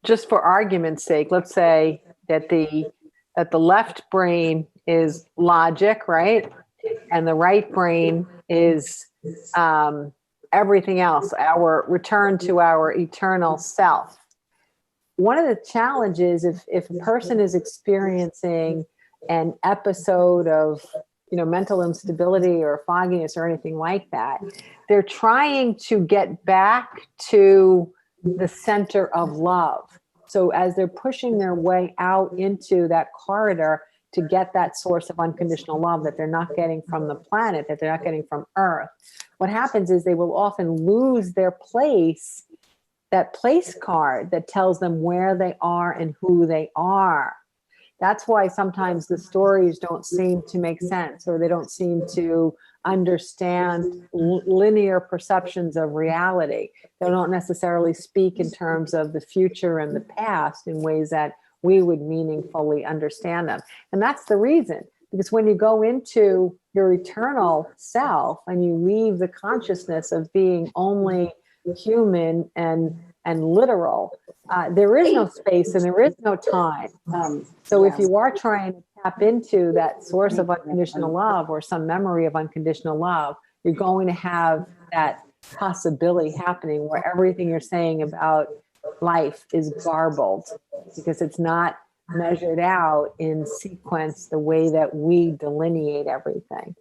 just for argument's sake, let's say that the left brain is logic, right? And the right brain is everything else, our return to our eternal self. One of the challenges, if a person is experiencing an episode of, mental instability or fogginess or anything like that, they're trying to get back to the center of love. So as they're pushing their way out into that corridor to get that source of unconditional love that they're not getting from the planet, that they're not getting from Earth, what happens is they will often lose their place, that place card that tells them where they are and who they are. That's why sometimes the stories don't seem to make sense, or they don't seem to understand linear perceptions of reality. They don't necessarily speak in terms of the future and the past in ways that we would meaningfully understand them. And that's the reason, because when you go into your eternal self and you leave the consciousness of being only human and literal, there is no space and there is no time. So if you are trying to tap into that source of unconditional love or some memory of unconditional love, you're going to have that possibility happening where everything you're saying about life is garbled because it's not measured out in sequence the way that we delineate everything.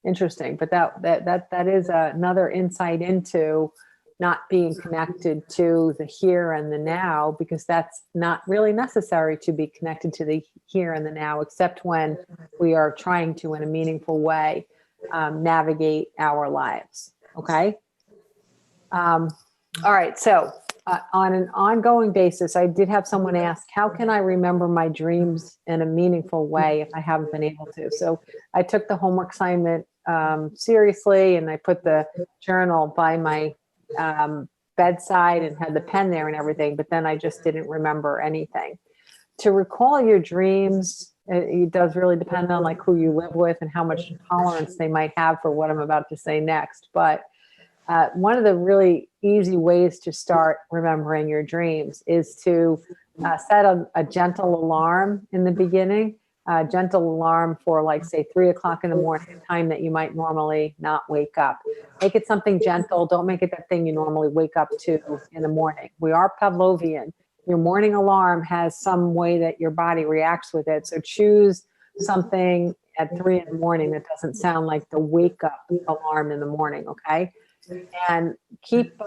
Interesting, but that is another insight into not being connected to the here and the now, because that's not really necessary to be connected to the here and the now, except when we are trying to, in a meaningful way, navigate our lives. Okay. All right. So on an ongoing basis, I did have someone ask, how can I remember my dreams in a meaningful way if I haven't been able to? So I took the homework assignment seriously, and I put the journal by my bedside and had the pen there and everything, but then I just didn't remember anything. To recall your dreams, it does really depend on like who you live with and how much tolerance they might have for what I'm about to say next. But one of the really easy ways to start remembering your dreams is to set a gentle alarm in the beginning. Gentle alarm for like, say, 3 o'clock in the morning, a time that you might normally not wake up. Make it something gentle. Don't make it that thing you normally wake up to in the morning. We are Pavlovian. your morning alarm has some way that your body reacts with it. So choose something at 3 in the morning that doesn't sound like the wake up alarm in the morning, okay? And keep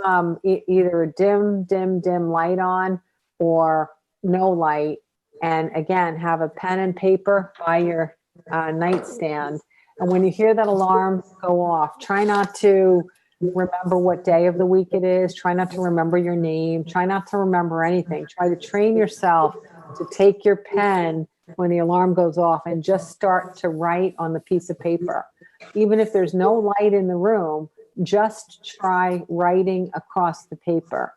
either a dim light on or no light. And again, have a pen and paper by your nightstand. And when you hear that alarm go off, try not to remember what day of the week it is. Try not to remember your name. Try not to remember anything. Try to train yourself to take your pen when the alarm goes off and just start to write on the piece of paper. Even if there's no light in the room, just try writing across the paper.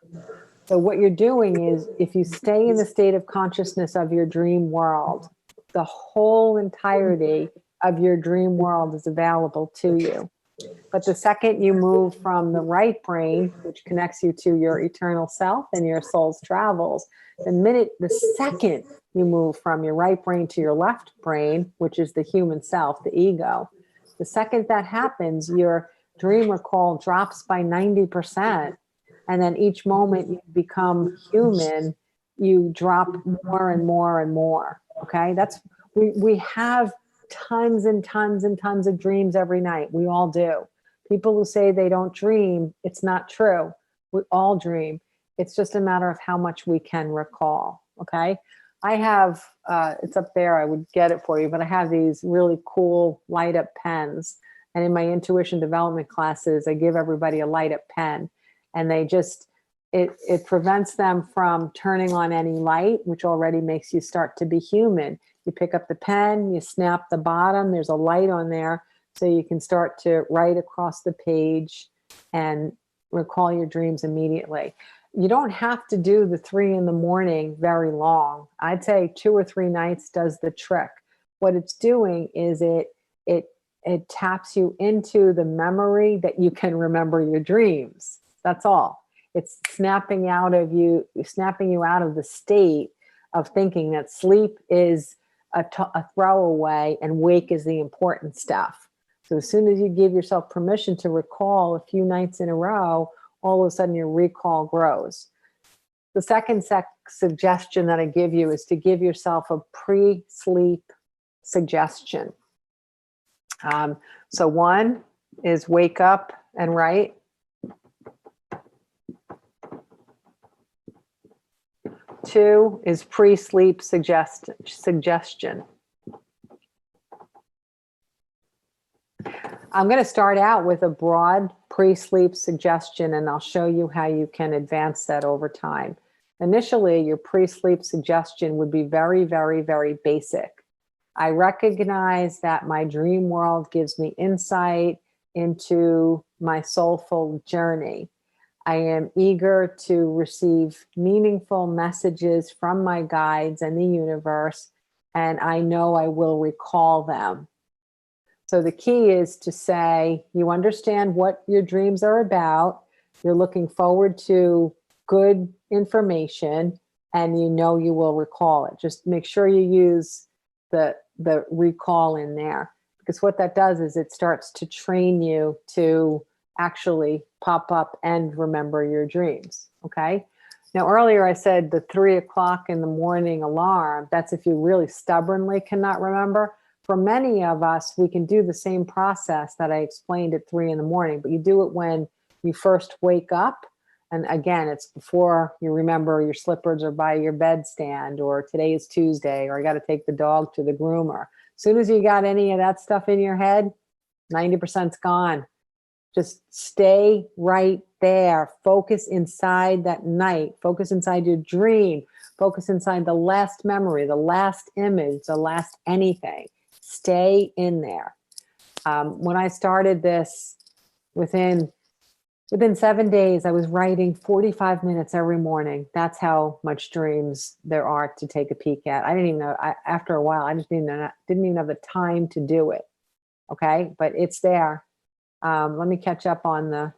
So what you're doing is, if you stay in the state of consciousness of your dream world, the whole entirety of your dream world is available to you. But the second you move from the right brain, which connects you to your eternal self and your soul's travels, the second you move from your right brain to your left brain, which is the human self, the ego, the second that happens, your dream recall drops by 90%. And then each moment you become human, you drop more and more and more. Okay. We have tons and tons and tons of dreams every night. We all do. People who say they don't dream, it's not true. We all dream. It's just a matter of how much we can recall. Okay. I have, it's up there, I would get it for you, but I have these really cool light up pens. And in my intuition development classes, I give everybody a light up pen, and they just, it prevents them from turning on any light, which already makes you start to be human. You pick up the pen, you snap the bottom, there's a light on there, so you can start to write across the page and recall your dreams immediately. You don't have to do the 3 in the morning very long. I'd say 2 or 3 nights does the trick. What it's doing is it taps you into the memory that you can remember your dreams. That's all. It's snapping you out of the state of thinking that sleep is a throwaway and wake is the important stuff. So as soon as you give yourself permission to recall a few nights in a row, all of a sudden your recall grows. The second suggestion that I give you is to give yourself a pre-sleep suggestion. So 1 is wake up and write. 2 is pre-sleep suggestion. I'm going to start out with a broad pre-sleep suggestion, and I'll show you how you can advance that over time. Initially, your pre-sleep suggestion would be very, very, very basic. I recognize that my dream world gives me insight into my soulful journey. I am eager to receive meaningful messages from my guides and the universe, and I know I will recall them. So the key is to say, you understand what your dreams are about, you're looking forward to good information, and you know you will recall it. Just make sure you use the recall in there, because what that does is it starts to train you to actually pop up and remember your dreams. Okay. Now, earlier I said the 3 o'clock in the morning alarm, that's if you really stubbornly cannot remember. For many of us, we can do the same process that I explained at 3 in the morning, but you do it when you first wake up. And again, it's before you remember your slippers are by your bedstand, or today is Tuesday, or I got to take the dog to the groomer. As soon as you got any of that stuff in your head, 90%'s gone. Just stay right there. Focus inside that night. Focus inside your dream. Focus inside the last memory, the last image, the last anything. Stay in there. When I started this, within 7 days, I was writing 45 minutes every morning. That's how much dreams there are to take a peek at. I didn't even know, after a while, I just didn't even have the time to do it. Okay, but it's there. Let me catch up on the.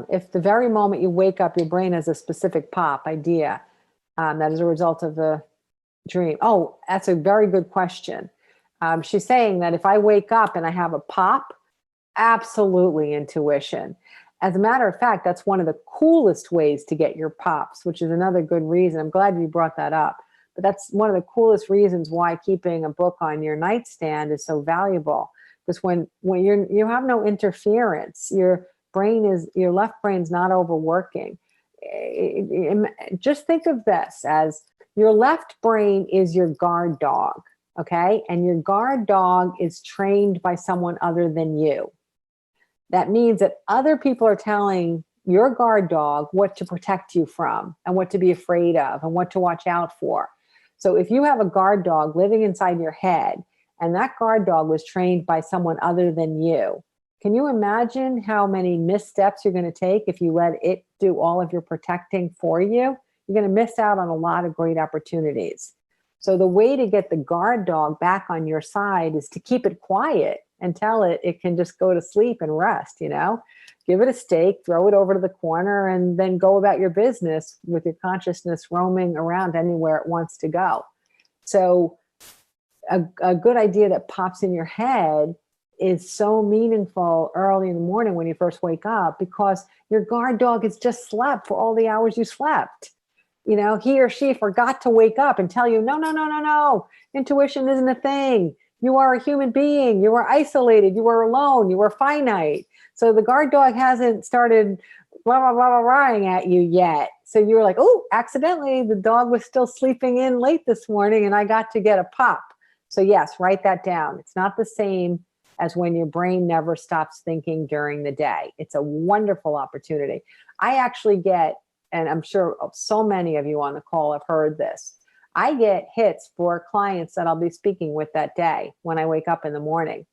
If the very moment you wake up, your brain has a specific pop idea that is a result of the dream. Oh, that's a very good question. She's saying that if I wake up and I have a pop, absolutely intuition. As a matter of fact, that's one of the coolest ways to get your pops, which is another good reason. I'm glad you brought that up. But that's one of the coolest reasons why keeping a book on your nightstand is so valuable. Because when you have no interference, your left brain's not overworking. Just think of this as your left brain is your guard dog, okay? And your guard dog is trained by someone other than you. That means that other people are telling your guard dog what to protect you from and what to be afraid of and what to watch out for. So if you have a guard dog living inside your head and that guard dog was trained by someone other than you, can you imagine how many missteps you're going to take if you let it do all of your protecting for you? You're going to miss out on a lot of great opportunities. So the way to get the guard dog back on your side is to keep it quiet and tell it can just go to sleep and rest, Give it a steak, throw it over to the corner, and then go about your business with your consciousness roaming around anywhere it wants to go. So a good idea that pops in your head is so meaningful early in the morning when you first wake up, because your guard dog has just slept for all the hours you slept. He or she forgot to wake up and tell you, no. Intuition isn't a thing. You are a human being. You are isolated. You are alone. You are finite. So the guard dog hasn't started blah, blah, blah, blah, blah at you yet. So you were like, oh, accidentally, the dog was still sleeping in late this morning and I got to get a pop. So yes, write that down. It's not the same as when your brain never stops thinking during the day. It's a wonderful opportunity. I actually get, and I'm sure so many of you on the call have heard this, I get hits for clients that I'll be speaking with that day when I wake up in the morning.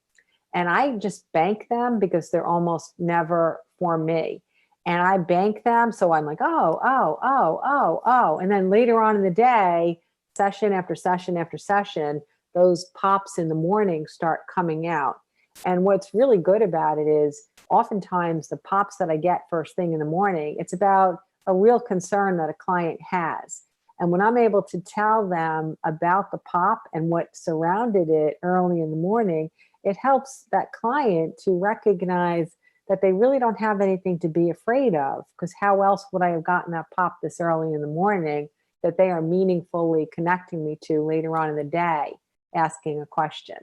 And I just bank them because they're almost never for me. And I bank them. So I'm like, oh. And then later on in the day, session after session after session, those pops in the morning start coming out. And what's really good about it is oftentimes the pops that I get first thing in the morning, it's about a real concern that a client has. And when I'm able to tell them about the pop and what surrounded it early in the morning, it helps that client to recognize that they really don't have anything to be afraid of, because how else would I have gotten that pop this early in the morning that they are meaningfully connecting me to later on in the day, asking a question.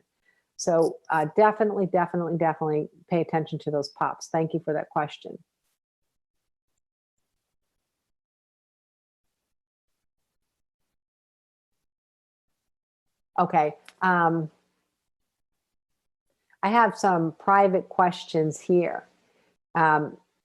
So definitely pay attention to those pops. Thank you for that question. Okay. I have some private questions here.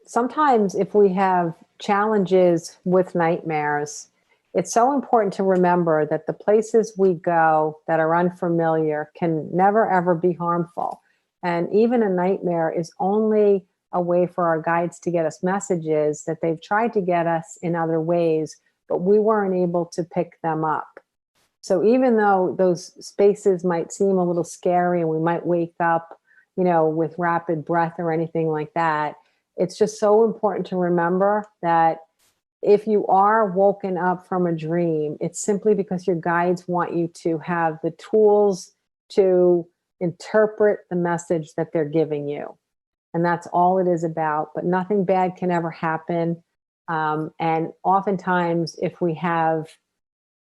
Sometimes if we have challenges with nightmares, it's so important to remember that the places we go that are unfamiliar can never, ever be harmful. And even a nightmare is only a way for our guides to get us messages that they've tried to get us in other ways, but we weren't able to pick them up. So even though those spaces might seem a little scary and we might wake up, with rapid breath or anything like that, it's just so important to remember that if you are woken up from a dream, it's simply because your guides want you to have the tools to interpret the message that they're giving you. And that's all it is about, but nothing bad can ever happen. And oftentimes if we have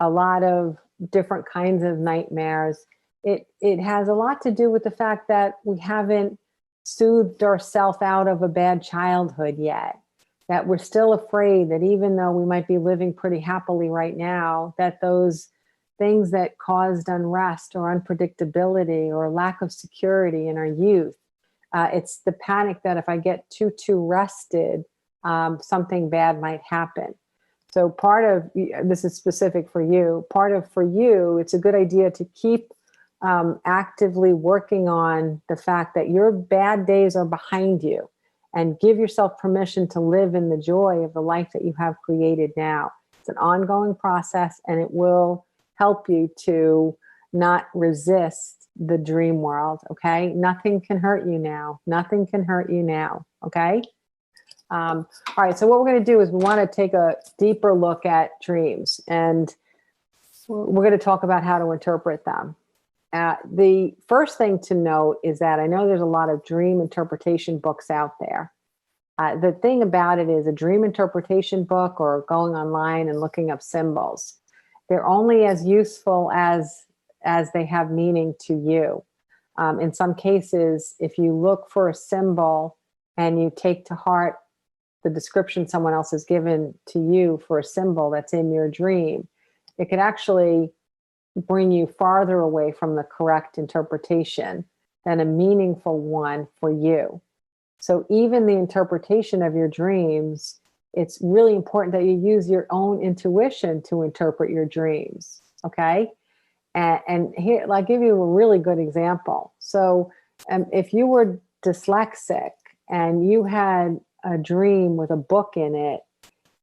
a lot of different kinds of nightmares, it has a lot to do with the fact that we haven't soothed ourselves out of a bad childhood yet, that we're still afraid that even though we might be living pretty happily right now, that those things that caused unrest or unpredictability or lack of security in our youth, it's the panic that if I get too rested, something bad might happen. So part of, this is specific for you, for you, it's a good idea to keep actively working on the fact that your bad days are behind you and give yourself permission to live in the joy of the life that you have created now. It's an ongoing process and it will help you to not resist the dream world, okay? Nothing can hurt you now. Nothing can hurt you now, okay? All right, so what we're going to do is we want to take a deeper look at dreams, and we're going to talk about how to interpret them. The first thing to note is that I know there's a lot of dream interpretation books out there. The thing about it is a dream interpretation book or going online and looking up symbols, they're only as useful as they have meaning to you. In some cases, if you look for a symbol and you take to heart the description someone else has given to you for a symbol that's in your dream, it could actually bring you farther away from the correct interpretation than a meaningful one for you. So even the interpretation of your dreams, it's really important that you use your own intuition to interpret your dreams. Okay. And here, I'll give you a really good example. So if you were dyslexic and you had a dream with a book in it,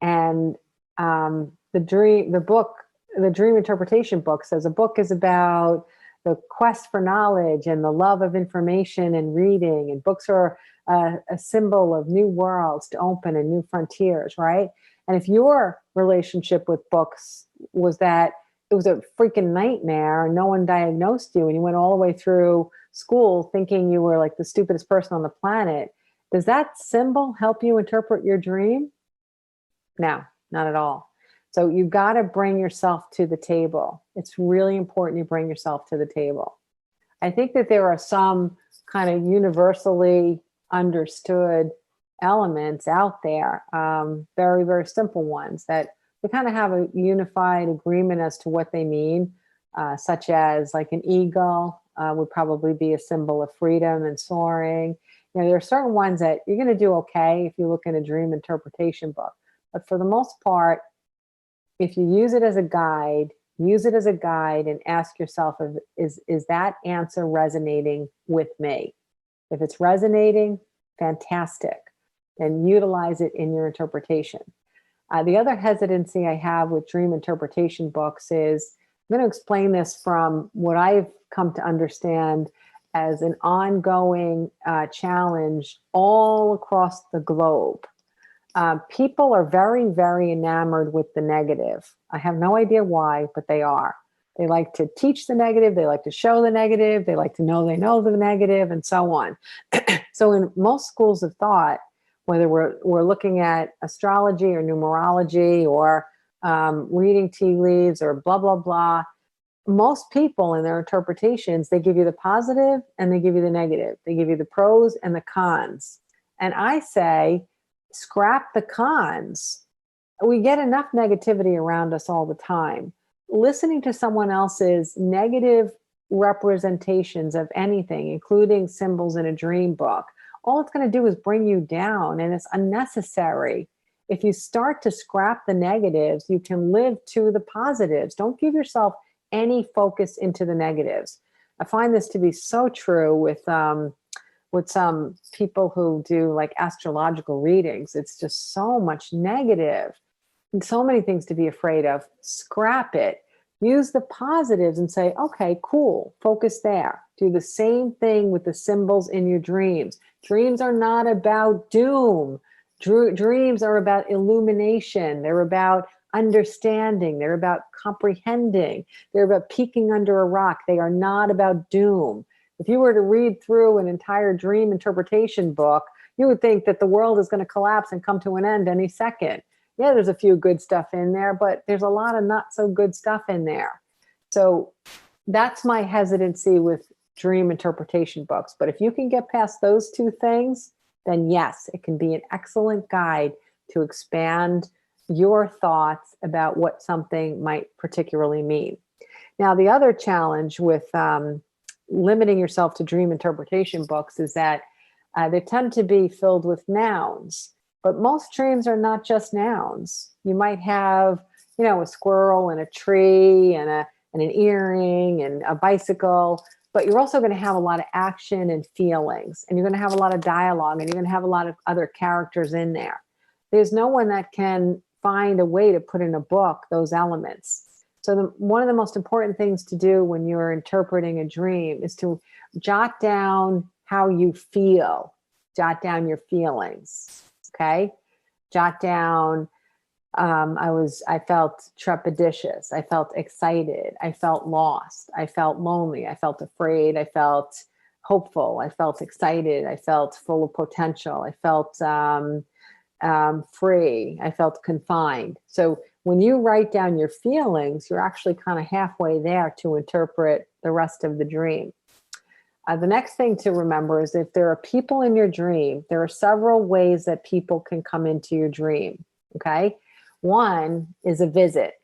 and the dream interpretation book says a book is about the quest for knowledge and the love of information and reading, and books are a symbol of new worlds to open and new frontiers, right? And if your relationship with books was that it was a freaking nightmare and no one diagnosed you and you went all the way through school thinking you were like the stupidest person on the planet, does that symbol help you interpret your dream? No, not at all. So you've got to bring yourself to the table. It's really important you bring yourself to the table. I think that there are some kind of universally understood elements out there, very, very simple ones that we kind of have a unified agreement as to what they mean, such as like an eagle would probably be a symbol of freedom and soaring. You know, there are certain ones that you're going to do okay if you look in a dream interpretation book. But for the most part, if you use it as a guide, and ask yourself, is that answer resonating with me? If it's resonating, fantastic. Then utilize it in your interpretation. The other hesitancy I have with dream interpretation books is, I'm going to explain this from what I've come to understand as an ongoing challenge all across the globe. People are very, very enamored with the negative. I have no idea why, but they are. They like to teach the negative. They like to show the negative. They like to know they know the negative, and so on. So in most schools of thought, whether we're looking at astrology or numerology or reading tea leaves or blah, blah, blah, most people in their interpretations, they give you the positive and they give you the negative. They give you the pros and the cons. And I say, scrap the cons. We get enough negativity around us all the time. Listening to someone else's negative representations of anything, including symbols in a dream book, all it's going to do is bring you down, and it's unnecessary. If you start to scrap the negatives, you can live to the positives. Don't give yourself any focus into the negatives. I find this to be so true with some people who do like astrological readings. It's just so much negative and so many things to be afraid of. Scrap it. Use the positives and say, okay, cool, focus there. Do the same thing with the symbols in your dreams. Dreams are not about doom. Dreams are about illumination. They're about understanding. They're about comprehending. They're about peeking under a rock. They are not about doom. If you were to read through an entire dream interpretation book, you would think that the world is going to collapse and come to an end any second. Yeah, there's a few good stuff in there, but there's a lot of not so good stuff in there. So that's my hesitancy with dream interpretation books. But if you can get past those two things, then yes, it can be an excellent guide to expand your thoughts about what something might particularly mean. Now, the other challenge with limiting yourself to dream interpretation books is that they tend to be filled with nouns. But most dreams are not just nouns. You might have, a squirrel and a tree and an earring and a bicycle, but you're also going to have a lot of action and feelings, and you're going to have a lot of dialogue, and you're going to have a lot of other characters in there. There's no one that can find a way to put in a book those elements. So one of the most important things to do when you're interpreting a dream is to jot down how you feel, jot down your feelings. Okay. Jot down I felt trepidatious. I felt excited. I felt lost. I felt lonely. I felt afraid. I felt hopeful. I felt excited. I felt full of potential. I felt free. I felt confined. So when you write down your feelings, you're actually kind of halfway there to interpret the rest of the dream. The next thing to remember is if there are people in your dream, there are several ways that people can come into your dream. Okay. One is a visit.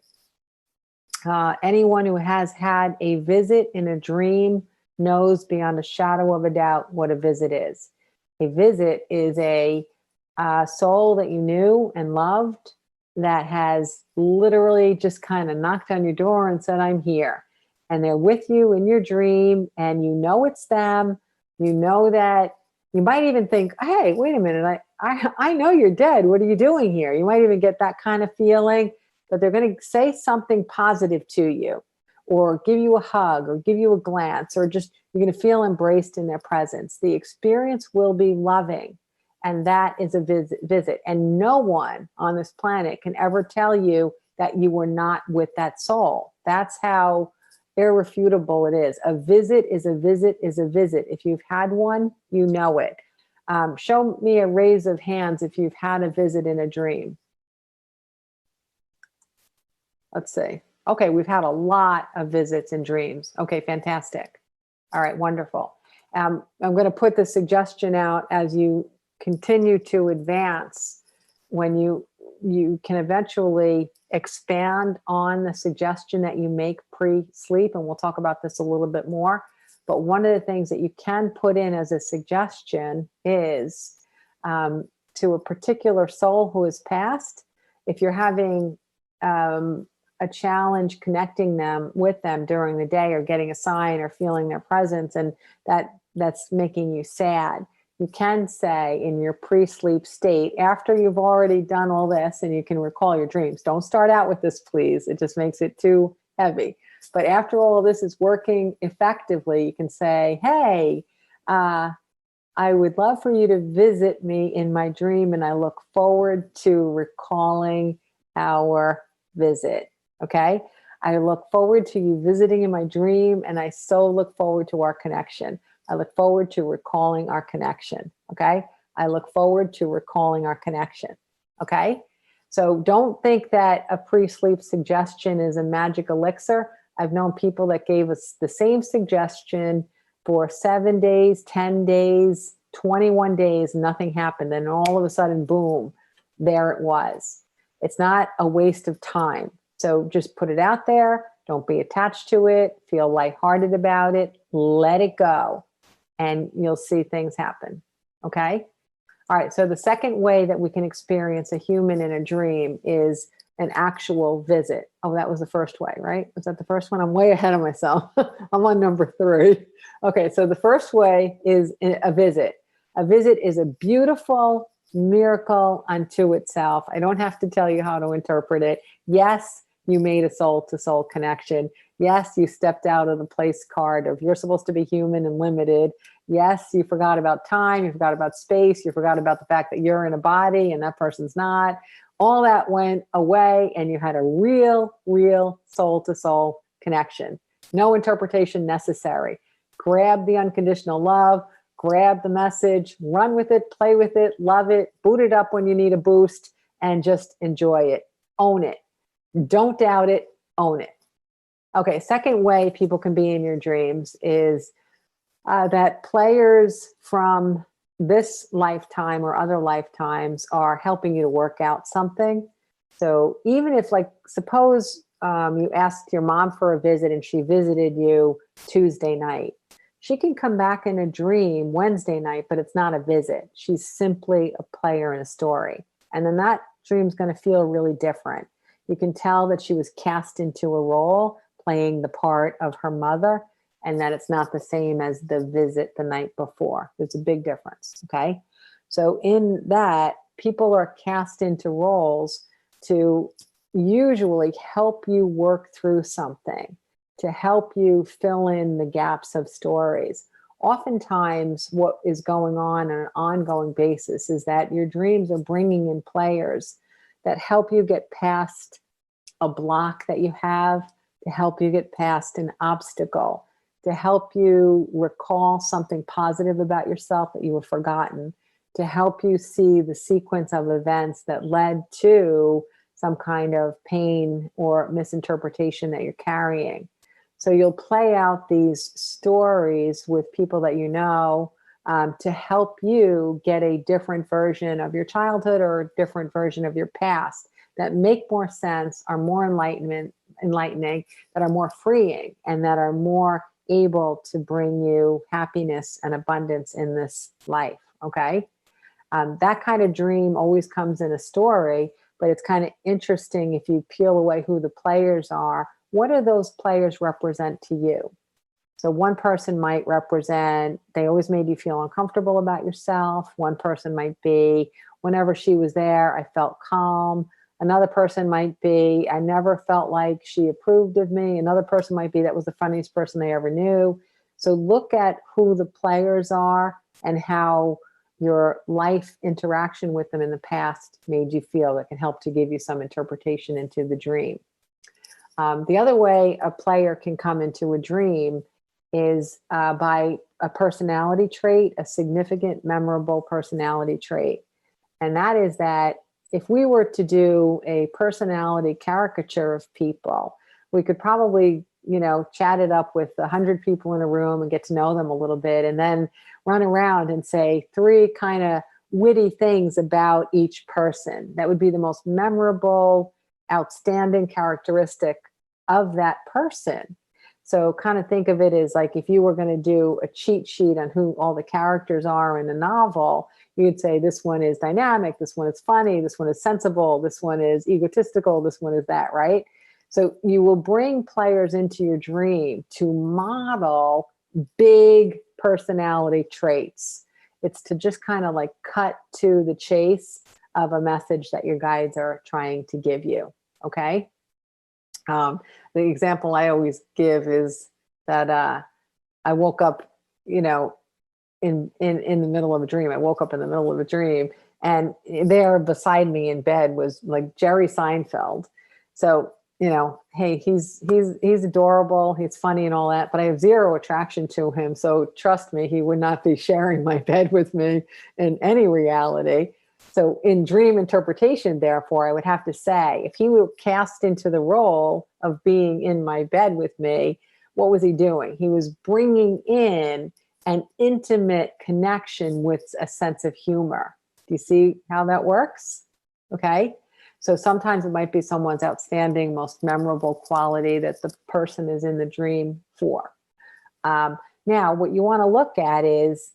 Anyone who has had a visit in a dream knows beyond a shadow of a doubt what a visit is. A visit is a soul that you knew and loved that has literally just kind of knocked on your door and said, I'm here. And they're with you in your dream, and you know it's them. You know that you might even think, hey, wait a minute, I know you're dead. What are you doing here? You might even get that kind of feeling, but they're going to say something positive to you, or give you a hug, or give you a glance, or just you're going to feel embraced in their presence. The experience will be loving, and that is a visit. And no one on this planet can ever tell you that you were not with that soul. That's how irrefutable it is. A visit is a visit is a visit. If you've had one, you know it. Show me a raise of hands if you've had a visit in a dream. Let's see. Okay, we've had a lot of visits in dreams. Okay, fantastic. All right, wonderful. I'm going to put the suggestion out as you continue to advance. When you can eventually expand on the suggestion that you make pre-sleep, and we'll talk about this a little bit more. But one of the things that you can put in as a suggestion is to a particular soul who has passed. If you're having a challenge connecting them with them during the day, or getting a sign or feeling their presence, and that's making you sad, you can say in your pre-sleep state, after you've already done all this and you can recall your dreams, don't start out with this, please. It just makes it too heavy. But after all this is working effectively, you can say, hey, I would love for you to visit me in my dream, and I look forward to recalling our visit. Okay? I look forward to you visiting in my dream, and I so look forward to our connection. I look forward to recalling our connection. Okay? I look forward to recalling our connection. Okay? So don't think that a pre-sleep suggestion is a magic elixir. I've known people that gave us the same suggestion for 7 days, 10 days, 21 days, nothing happened. And all of a sudden, boom, there it was. It's not a waste of time. So just put it out there. Don't be attached to it. Feel lighthearted about it. Let it go. And you'll see things happen. Okay? All right. So the second way that we can experience a human in a dream is an actual visit. Oh, that was the first way, right? Was that the first one? I'm way ahead of myself. I'm on number 3. Okay. So the first way is a visit. A visit is a beautiful miracle unto itself. I don't have to tell you how to interpret it. Yes, you made a soul-to-soul connection. Yes, you stepped out of the place card of you're supposed to be human and limited. Yes, you forgot about time. You forgot about space. You forgot about the fact that you're in a body and that person's not. All that went away, and you had a real soul-to-soul connection. No interpretation necessary. Grab the unconditional love. Grab the message. Run with it. Play with it. Love it. Boot it up when you need a boost, and just enjoy it. Own it. Don't doubt it. Own it. Okay, second way people can be in your dreams is that players from this lifetime or other lifetimes are helping you to work out something. So even if, like, suppose you asked your mom for a visit and she visited you Tuesday night, she can come back in a dream Wednesday night, but it's not a visit. She's simply a player in a story. And then that dream's going to feel really different. You can tell that she was cast into a role playing the part of her mother, and that it's not the same as the visit the night before. There's a big difference, okay? So in that, people are cast into roles to usually help you work through something, to help you fill in the gaps of stories. Oftentimes, what is going on an ongoing basis is that your dreams are bringing in players that help you get past a block that you have, to help you get past an obstacle, to help you recall something positive about yourself that you have forgotten, to help you see the sequence of events that led to some kind of pain or misinterpretation that you're carrying. So you'll play out these stories with people that you know, to help you get a different version of your childhood or a different version of your past that make more sense, are more enlightening, that are more freeing, and that are more able to bring you happiness and abundance in this life. Okay. That kind of dream always comes in a story, but it's kind of interesting if you peel away who the players are. What do those players represent to you? So one person might represent, they always made you feel uncomfortable about yourself. One person might be, whenever she was there, I felt calm. Another person might be, I never felt like she approved of me. Another person might be, that was the funniest person they ever knew. So look at who the players are and how your life interaction with them in the past made you feel. That can help to give you some interpretation into the dream. The other way a player can come into a dream is by a personality trait, a significant, memorable personality trait. And that is that if we were to do a personality caricature of people, we could probably, chat it up with 100 people in a room and get to know them a little bit, and then run around and say 3 kind of witty things about each person. That would be the most memorable, outstanding characteristic of that person. So kind of think of it as like if you were going to do a cheat sheet on who all the characters are in a novel, you'd say this one is dynamic, this one is funny, this one is sensible, this one is egotistical, this one is that, right? So you will bring players into your dream to model big personality traits. It's to just kind of like cut to the chase of a message that your guides are trying to give you, okay? The example I always give is that I woke up, in the middle of a dream. I woke up in the middle of a dream, and there beside me in bed was like Jerry Seinfeld. So, hey, he's adorable, he's funny and all that, but I have zero attraction to him. So trust me, he would not be sharing my bed with me in any reality. So in dream interpretation, therefore, I would have to say, if he were cast into the role of being in my bed with me, what was he doing? He was bringing in an intimate connection with a sense of humor. Do you see how that works? Okay. So sometimes it might be someone's outstanding, most memorable quality that the person is in the dream for. Now, what you want to look at is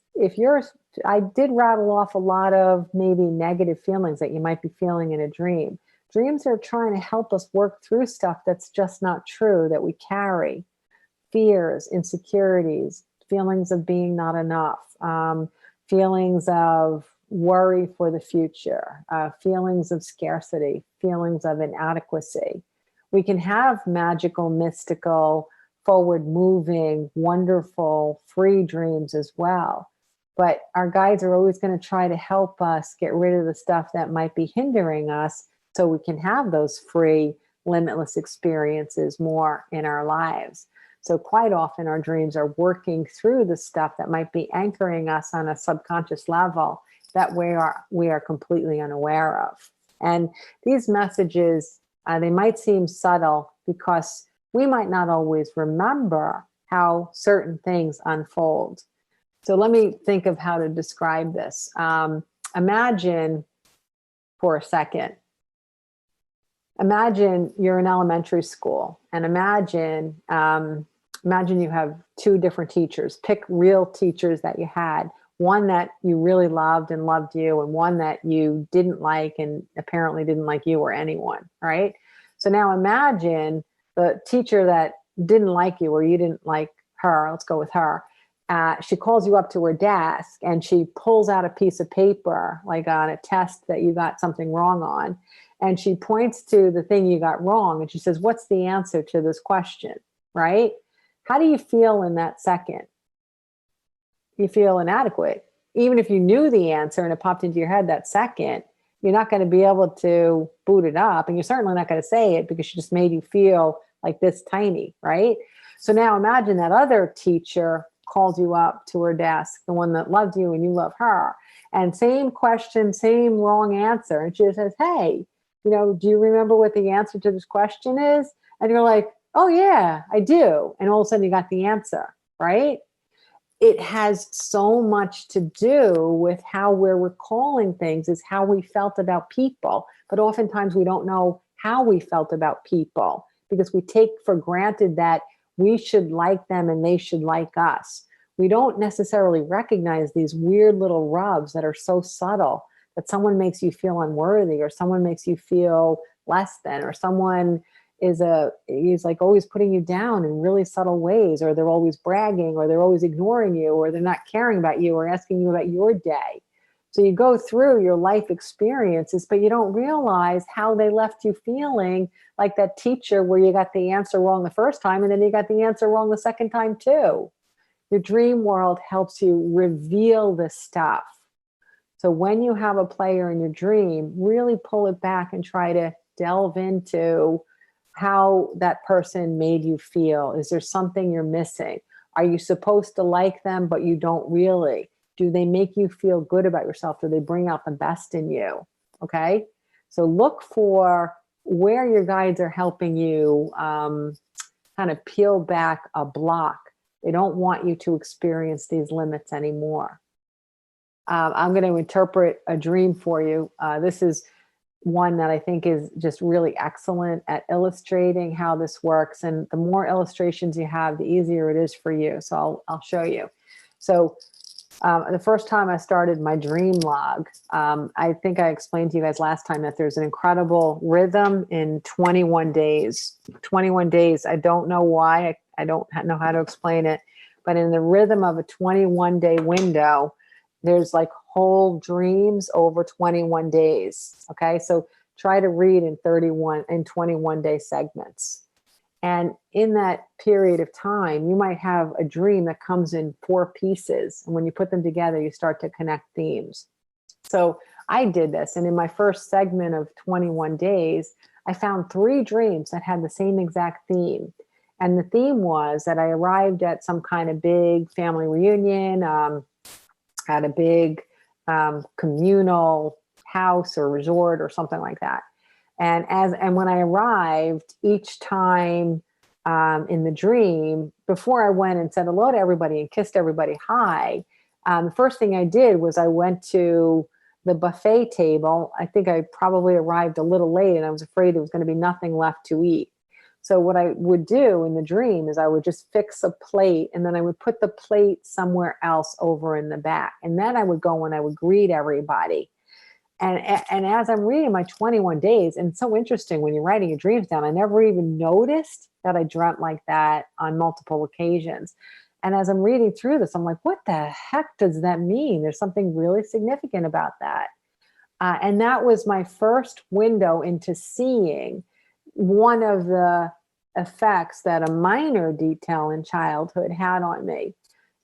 I did rattle off a lot of maybe negative feelings that you might be feeling in a dream. Dreams are trying to help us work through stuff that's just not true, that we carry. Fears, insecurities, feelings of being not enough, feelings of worry for the future, feelings of scarcity, feelings of inadequacy. We can have magical, mystical, forward-moving, wonderful, free dreams as well. But our guides are always going to try to help us get rid of the stuff that might be hindering us so we can have those free, limitless experiences more in our lives. So quite often our dreams are working through the stuff that might be anchoring us on a subconscious level that we are completely unaware of. And these messages, they might seem subtle because we might not always remember how certain things unfold. So let me think of how to describe this. Imagine for a second, imagine you're in elementary school, and imagine you have 2 different teachers. Pick real teachers that you had. One that you really loved and loved you, and one that you didn't like and apparently didn't like you or anyone, right? So now imagine the teacher that didn't like you or you didn't like her. Let's go with her. She calls you up to her desk and she pulls out a piece of paper, like on a test that you got something wrong on. And she points to the thing you got wrong. And she says, what's the answer to this question, right? How do you feel in that second? You feel inadequate. Even if you knew the answer and it popped into your head that second, you're not going to be able to boot it up, and you're certainly not going to say it because she just made you feel like this tiny, right? So now imagine that other teacher calls you up to her desk, the one that loved you and you love her, and same question, same wrong answer. And she says, hey, do you remember what the answer to this question is? And you're like, oh yeah, I do. And all of a sudden you got the answer, right? It has so much to do with how we're recalling things, is how we felt about people. But oftentimes we don't know how we felt about people because we take for granted that we should like them and they should like us. We don't necessarily recognize these weird little rubs that are so subtle, that someone makes you feel unworthy, or someone makes you feel less than, or someone is like always putting you down in really subtle ways, or they're always bragging, or they're always ignoring you, or they're not caring about you or asking you about your day. So you go through your life experiences, but you don't realize how they left you feeling like that teacher where you got the answer wrong the first time and then you got the answer wrong the second time too. Your dream world helps you reveal this stuff. So when you have a player in your dream, really pull it back and try to delve into how that person made you feel. Is there something you're missing? Are you supposed to like them, but you don't really? Do they make you feel good about yourself? Do they bring out the best in you? Okay. So look for where your guides are helping you kind of peel back a block. They don't want you to experience these limits anymore. I'm going to interpret a dream for you. This is one that I think is just really excellent at illustrating how this works. And the more illustrations you have, the easier it is for you. So I'll show you. So the first time I started my dream log, I think I explained to you guys last time that there's an incredible rhythm in 21 days. 21 days. I don't know why. I don't know how to explain it. But in the rhythm of a 21-day window, there's like whole dreams over 21 days. Okay. So try to read in 21-day segments. And in that period of time, you might have a dream that comes in 4 pieces. And when you put them together, you start to connect themes. So I did this. And in my first segment of 21 days, I found 3 dreams that had the same exact theme. And the theme was that I arrived at some kind of big family reunion, at a big communal house or resort or something like that. And when I arrived, each time in the dream, before I went and said hello to everybody and kissed everybody hi, the first thing I did was I went to the buffet table. I think I probably arrived a little late and I was afraid there was going to be nothing left to eat. So what I would do in the dream is I would just fix a plate and then I would put the plate somewhere else over in the back. And then I would go and I would greet everybody. And as I'm reading my 21 days, and it's so interesting when you're writing your dreams down, I never even noticed that I dreamt like that on multiple occasions. And as I'm reading through this, I'm like, what the heck does that mean? There's something really significant about that. And that was my first window into seeing one of the effects that a minor detail in childhood had on me.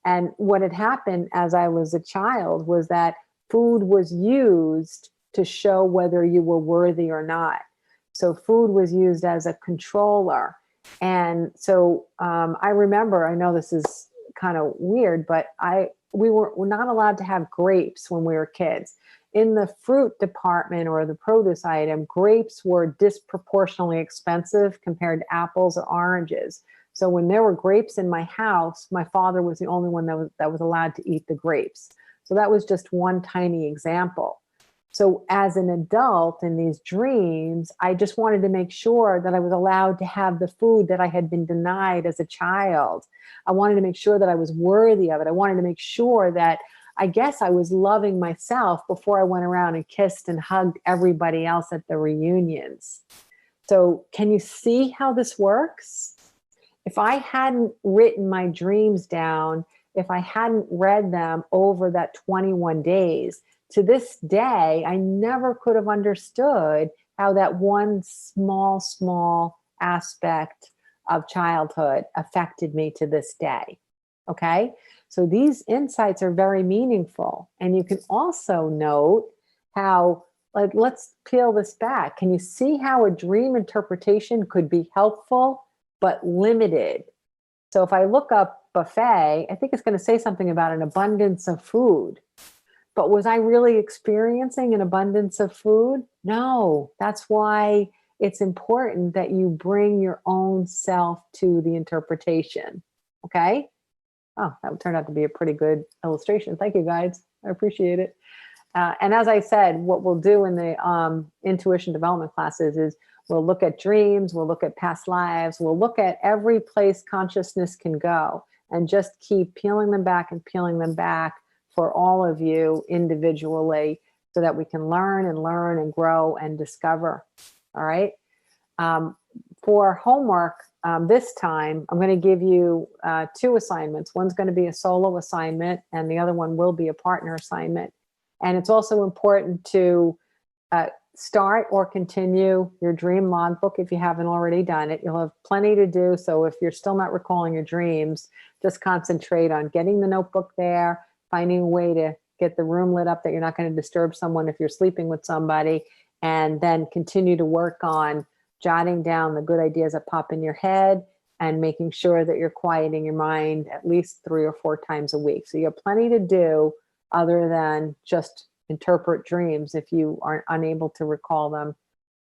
And what had happened as I was a child was that food was used to show whether you were worthy or not. So food was used as a controller. And so I remember, I know this is kind of weird, but we were not allowed to have grapes when we were kids. In the fruit department or the produce item, grapes were disproportionately expensive compared to apples or oranges. So when there were grapes in my house, my father was the only one that was allowed to eat the grapes. So that was just one tiny example. So as an adult in these dreams, I just wanted to make sure that I was allowed to have the food that I had been denied as a child. I wanted to make sure that I was worthy of it. I wanted to make sure that I guess I was loving myself before I went around and kissed and hugged everybody else at the reunions. So can you see how this works? If I hadn't written my dreams down, if I hadn't read them over that 21 days, to this day, I never could have understood how that one small aspect of childhood affected me to this day. Okay? So these insights are very meaningful. And you can also note how, like, let's peel this back. Can you see how a dream interpretation could be helpful but limited? So if I look up buffet, I think it's going to say something about an abundance of food. But was I really experiencing an abundance of food? No. That's why it's important that you bring your own self to the interpretation. Okay? Oh, that turned out to be a pretty good illustration. Thank you, guys. I appreciate it. And as I said, what we'll do in the intuition development classes is we'll look at dreams, we'll look at past lives, we'll look at every place consciousness can go and just keep peeling them back and peeling them back for all of you individually so that we can learn and grow and discover. All right. For homework this time, I'm going to give you 2 assignments. One's going to be a solo assignment and the other one will be a partner assignment. And it's also important to start or continue your dream logbook if you haven't already done it. You'll have plenty to do. So if you're still not recalling your dreams, just concentrate on getting the notebook there, finding a way to get the room lit up that you're not going to disturb someone if you're sleeping with somebody, and then continue to work on jotting down the good ideas that pop in your head and making sure that you're quieting your mind at least 3 or 4 times a week. So you have plenty to do other than just interpret dreams if you are unable to recall them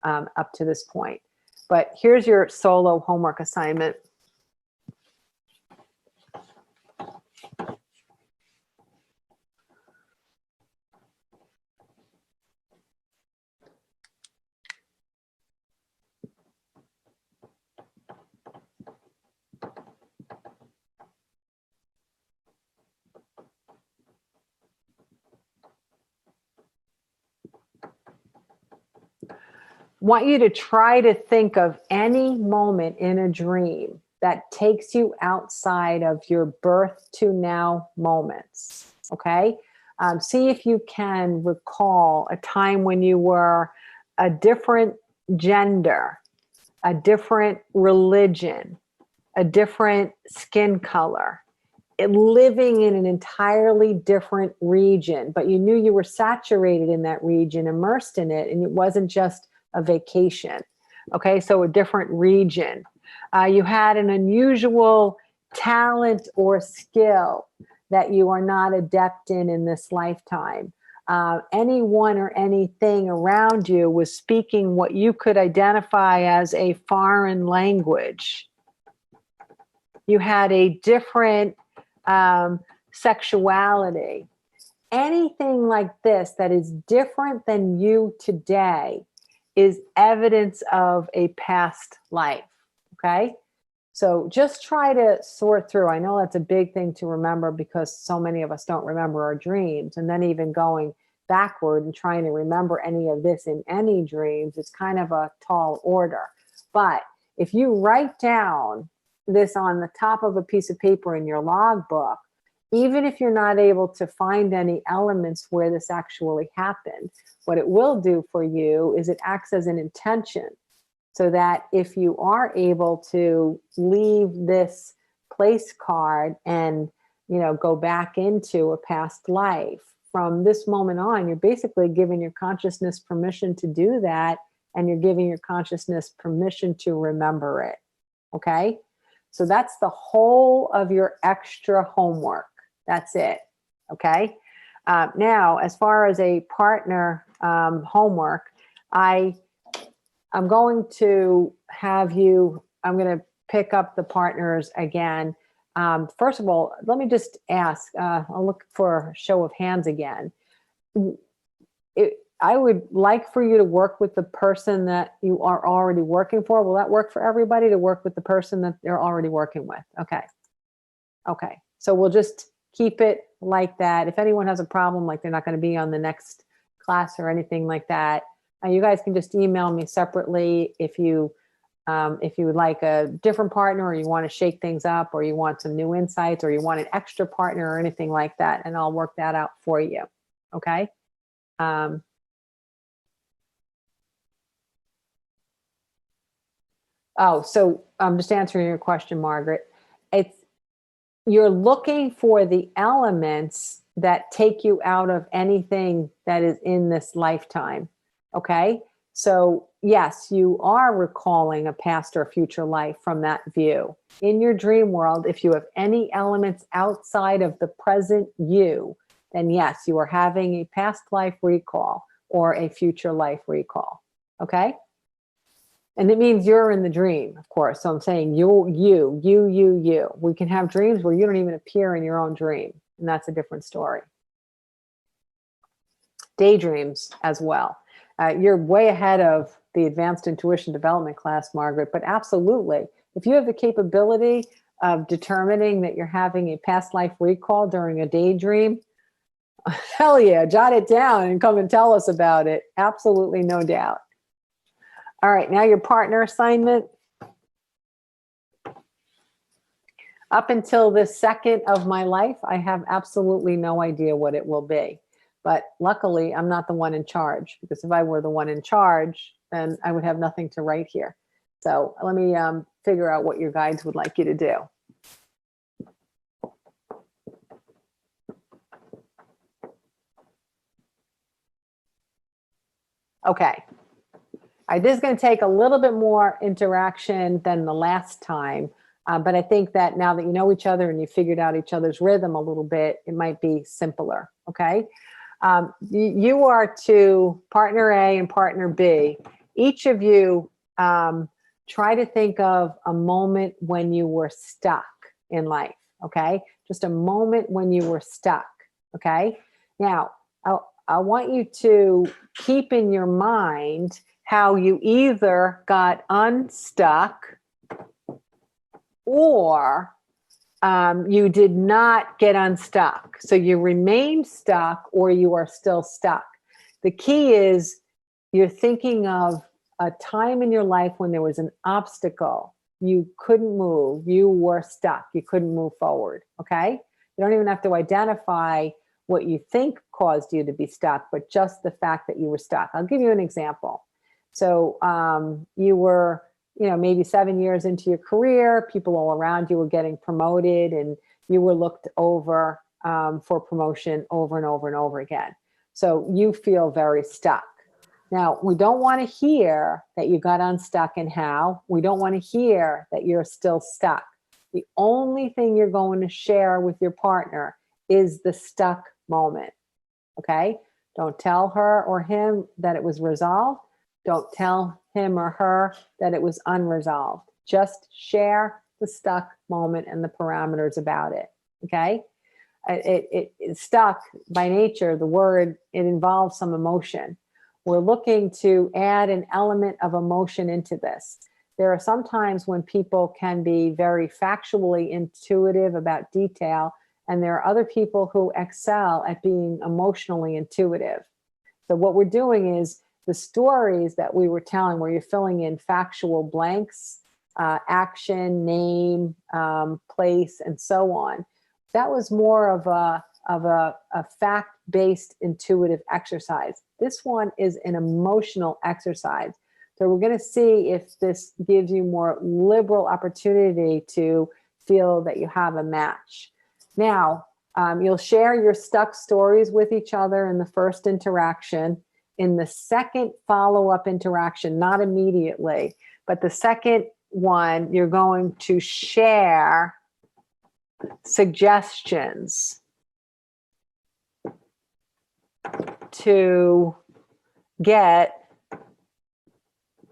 up to this point. But here's your solo homework assignment. Want you to try to think of any moment in a dream that takes you outside of your birth to now moments. Okay. See if you can recall a time when you were a different gender, a different religion, a different skin color, living in an entirely different region, but you knew you were saturated in that region, immersed in it, and it wasn't just a vacation. Okay, so a different region. You had an unusual talent or skill that you are not adept in this lifetime. Anyone or anything around you was speaking what you could identify as a foreign language. You had a different sexuality. Anything like this that is different than you today is evidence of a past life, okay? So just try to sort through. I know that's a big thing to remember because so many of us don't remember our dreams. And then even going backward and trying to remember any of this in any dreams is kind of a tall order. But if you write down this on the top of a piece of paper in your logbook, even if you're not able to find any elements where this actually happened, what it will do for you is it acts as an intention so that if you are able to leave this place card and, you know, go back into a past life, from this moment on, you're basically giving your consciousness permission to do that, and you're giving your consciousness permission to remember it. Okay? So that's the whole of your extra homework. That's it. Okay. Now, as far as a partner homework, I'm going to have you, I'm going to pick up the partners again. First of all, let me just ask, I'll look for a show of hands again. I would like for you to work with the person that you are already working for. Will that work for everybody, to work with the person that they're already working with? Okay. Okay. So we'll just keep it like that. If anyone has a problem, like they're not going to be on the next class or anything like that, you guys can just email me separately if you would like a different partner, or you want to shake things up, or you want some new insights, or you want an extra partner or anything like that, and I'll work that out for you. Okay. Oh, so I'm just answering your question, Margaret. You're looking for the elements that take you out of anything that is in this lifetime. Okay. So yes, you are recalling a past or future life from that view. In your dream world, if you have any elements outside of the present you, then yes, you are having a past life recall or a future life recall. Okay. And it means you're in the dream, of course. So I'm saying you. We can have dreams where you don't even appear in your own dream. And that's a different story. Daydreams as well. You're way ahead of the advanced intuition development class, Margaret, but absolutely. If you have the capability of determining that you're having a past life recall during a daydream, hell yeah, jot it down and come and tell us about it. Absolutely, no doubt. All right, now your partner assignment. Up until this second of my life, I have absolutely no idea what it will be. But luckily, I'm not the one in charge, because if I were the one in charge, then I would have nothing to write here. So let me figure out what your guides would like you to do. Okay. This is going to take a little bit more interaction than the last time. But I think that now that you know each other and you figured out each other's rhythm a little bit, it might be simpler. Okay. You are to partner A and partner B. Each of you try to think of a moment when you were stuck in life. Okay. Just a moment when you were stuck. Okay. Now, I want you to keep in your mind how you either got unstuck or you did not get unstuck. So you remained stuck or you are still stuck. The key is you're thinking of a time in your life when there was an obstacle. You couldn't move. You were stuck. You couldn't move forward. Okay? You don't even have to identify what you think caused you to be stuck, but just the fact that you were stuck. I'll give you an example. So you were, maybe 7 years into your career, people all around you were getting promoted and you were looked over for promotion over and over and over again. So you feel very stuck. Now, we don't want to hear that you got unstuck and how. We don't want to hear that you're still stuck. The only thing you're going to share with your partner is the stuck moment. Okay? Don't tell her or him that it was resolved. Don't tell him or her that it was unresolved. Just share the stuck moment and the parameters about it. Okay? It's stuck by nature, the word, it involves some emotion. We're looking to add an element of emotion into this. There are some times when people can be very factually intuitive about detail, and there are other people who excel at being emotionally intuitive. So what we're doing is the stories that we were telling, where you're filling in factual blanks, action, name, place, and so on. That was more of a fact-based intuitive exercise. This one is an emotional exercise. So we're going to see if this gives you more liberal opportunity to feel that you have a match. Now, you'll share your stuck stories with each other in the first interaction. In the second follow-up interaction, not immediately, but the second one, you're going to share suggestions to get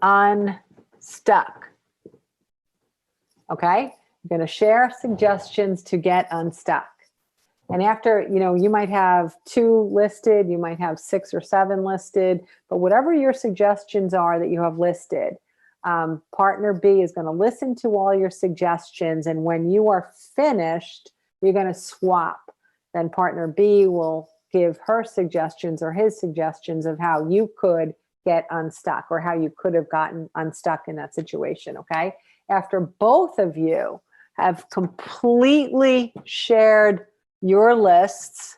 unstuck. Okay? You're going to share suggestions to get unstuck. And after, you might have 2 listed, you might have 6 or 7 listed, but whatever your suggestions are that you have listed, partner B is going to listen to all your suggestions. And when you are finished, you're going to swap. Then partner B will give her suggestions or his suggestions of how you could get unstuck or how you could have gotten unstuck in that situation. Okay. After both of you have completely shared your lists,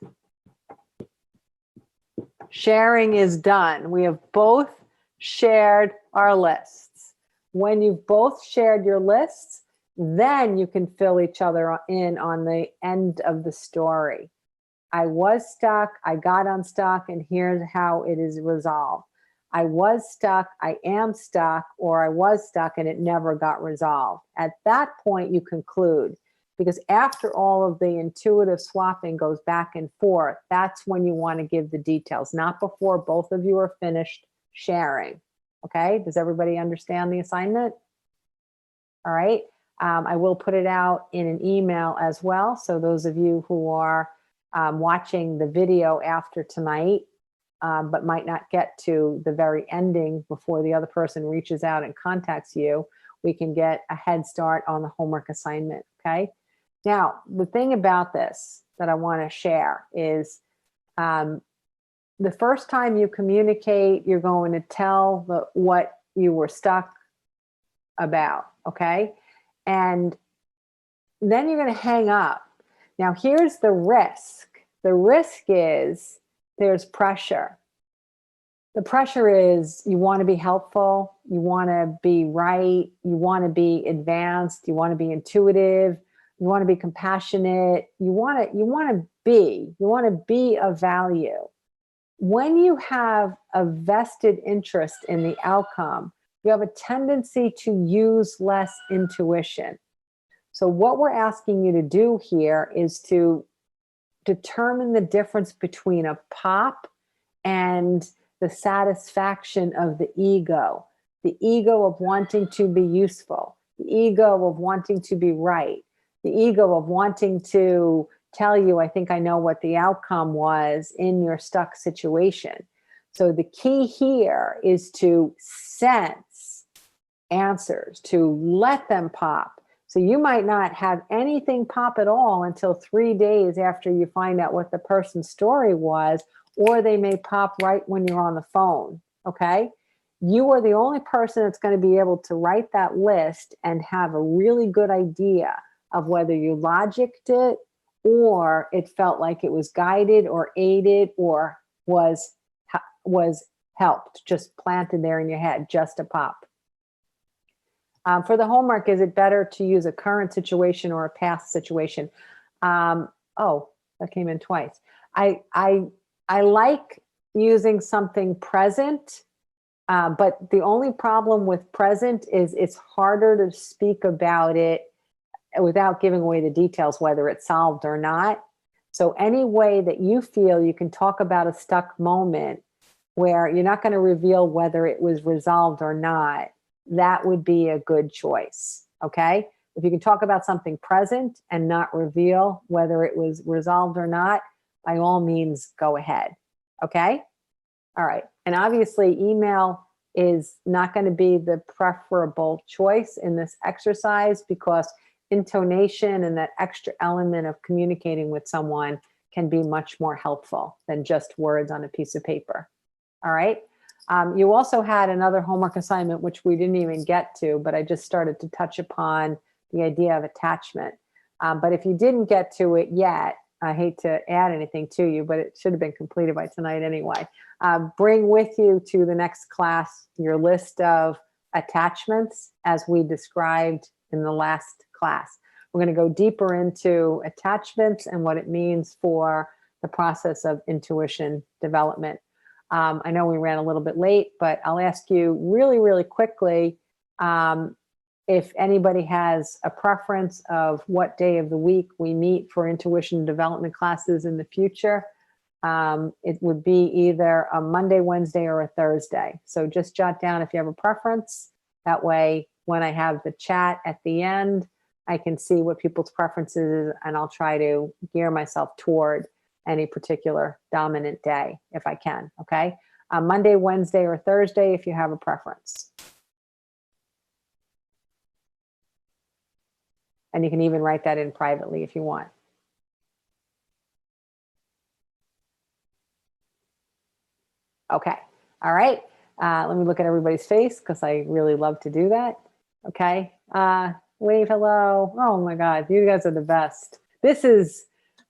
sharing is done. We have both shared our lists. When you've both shared your lists, then you can fill each other in on the end of the story. I was stuck, I got unstuck, and here's how it is resolved. I was stuck, I am stuck, or I was stuck and it never got resolved. At that point, you conclude, because after all of the intuitive swapping goes back and forth, that's when you want to give the details, not before both of you are finished sharing. Okay, does everybody understand the assignment? All right, I will put it out in an email as well. So those of you who are watching the video after tonight, but might not get to the very ending before the other person reaches out and contacts you, we can get a head start on the homework assignment, okay? Now, the thing about this that I want to share is the first time you communicate, you're going to tell what you were stuck about, okay? And then you're going to hang up. Now, here's the risk. The risk is there's pressure. The pressure is you want to be helpful, you want to be right, you want to be advanced, you want to be intuitive, you want to be compassionate, you want to be of value. When you have a vested interest in the outcome, you have a tendency to use less intuition. So what we're asking you to do here is to determine the difference between a pop and the satisfaction of the ego of wanting to be useful, the ego of wanting to be right, the ego of wanting to tell you, I think I know what the outcome was in your stuck situation. So the key here is to sense answers, to let them pop. So you might not have anything pop at all until 3 days after you find out what the person's story was, or they may pop right when you're on the phone, okay? You are the only person that's going to be able to write that list and have a really good idea of whether you logicked it or it felt like it was guided or aided or was helped, just planted there in your head, just a pop. For the homework, is it better to use a current situation or a past situation? Oh, that came in twice. I like using something present, but the only problem with present is it's harder to speak about it without giving away the details, whether it's solved or not. So any way that you feel you can talk about a stuck moment where you're not going to reveal whether it was resolved or not, that would be a good choice, okay? If you can talk about something present and not reveal whether it was resolved or not, by all means, go ahead, okay? All right, and obviously email is not going to be the preferable choice in this exercise because intonation and that extra element of communicating with someone can be much more helpful than just words on a piece of paper, all right? You also had another homework assignment, which we didn't even get to, but I just started to touch upon the idea of attachment. But if you didn't get to it yet, I hate to add anything to you, but it should have been completed by tonight anyway. Bring with you to the next class your list of attachments as we described in the last class. We're going to go deeper into attachments and what it means for the process of intuition development. I know we ran a little bit late, but I'll ask you really, really quickly if anybody has a preference of what day of the week we meet for intuition development classes in the future. It would be either a Monday, Wednesday, or a Thursday. So just jot down if you have a preference. That way, when I have the chat at the end, I can see what people's preferences is, and I'll try to gear myself toward any particular dominant day if I can, okay? Monday, Wednesday, or Thursday if you have a preference. And you can even write that in privately if you want. Okay, all right. Let me look at everybody's face because I really love to do that. Okay, wave hello. Oh my God, you guys are the best. This is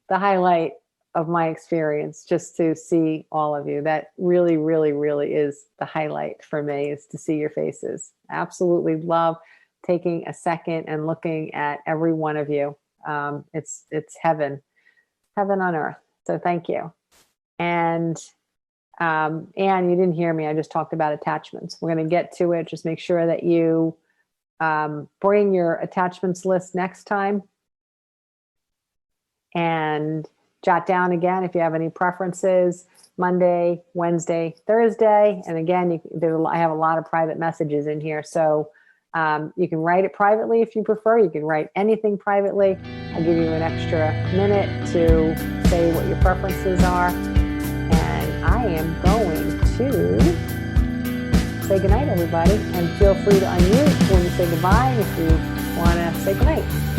the highlight of my experience, just to see all of you. That really, really, really is the highlight for me, is to see your faces. Absolutely love taking a second and looking at every one of you. It's heaven on earth. So thank you. And And you didn't hear me. I just talked about attachments. We're going to get to it. Just make sure that you bring your attachments list next time. And jot down again if you have any preferences, Monday, Wednesday, Thursday. And again, I have a lot of private messages in here. So you can write it privately if you prefer. You can write anything privately. I'll give you an extra minute to say what your preferences are. And I am going to say goodnight, everybody. And feel free to unmute when you say goodbye if you want to say goodnight.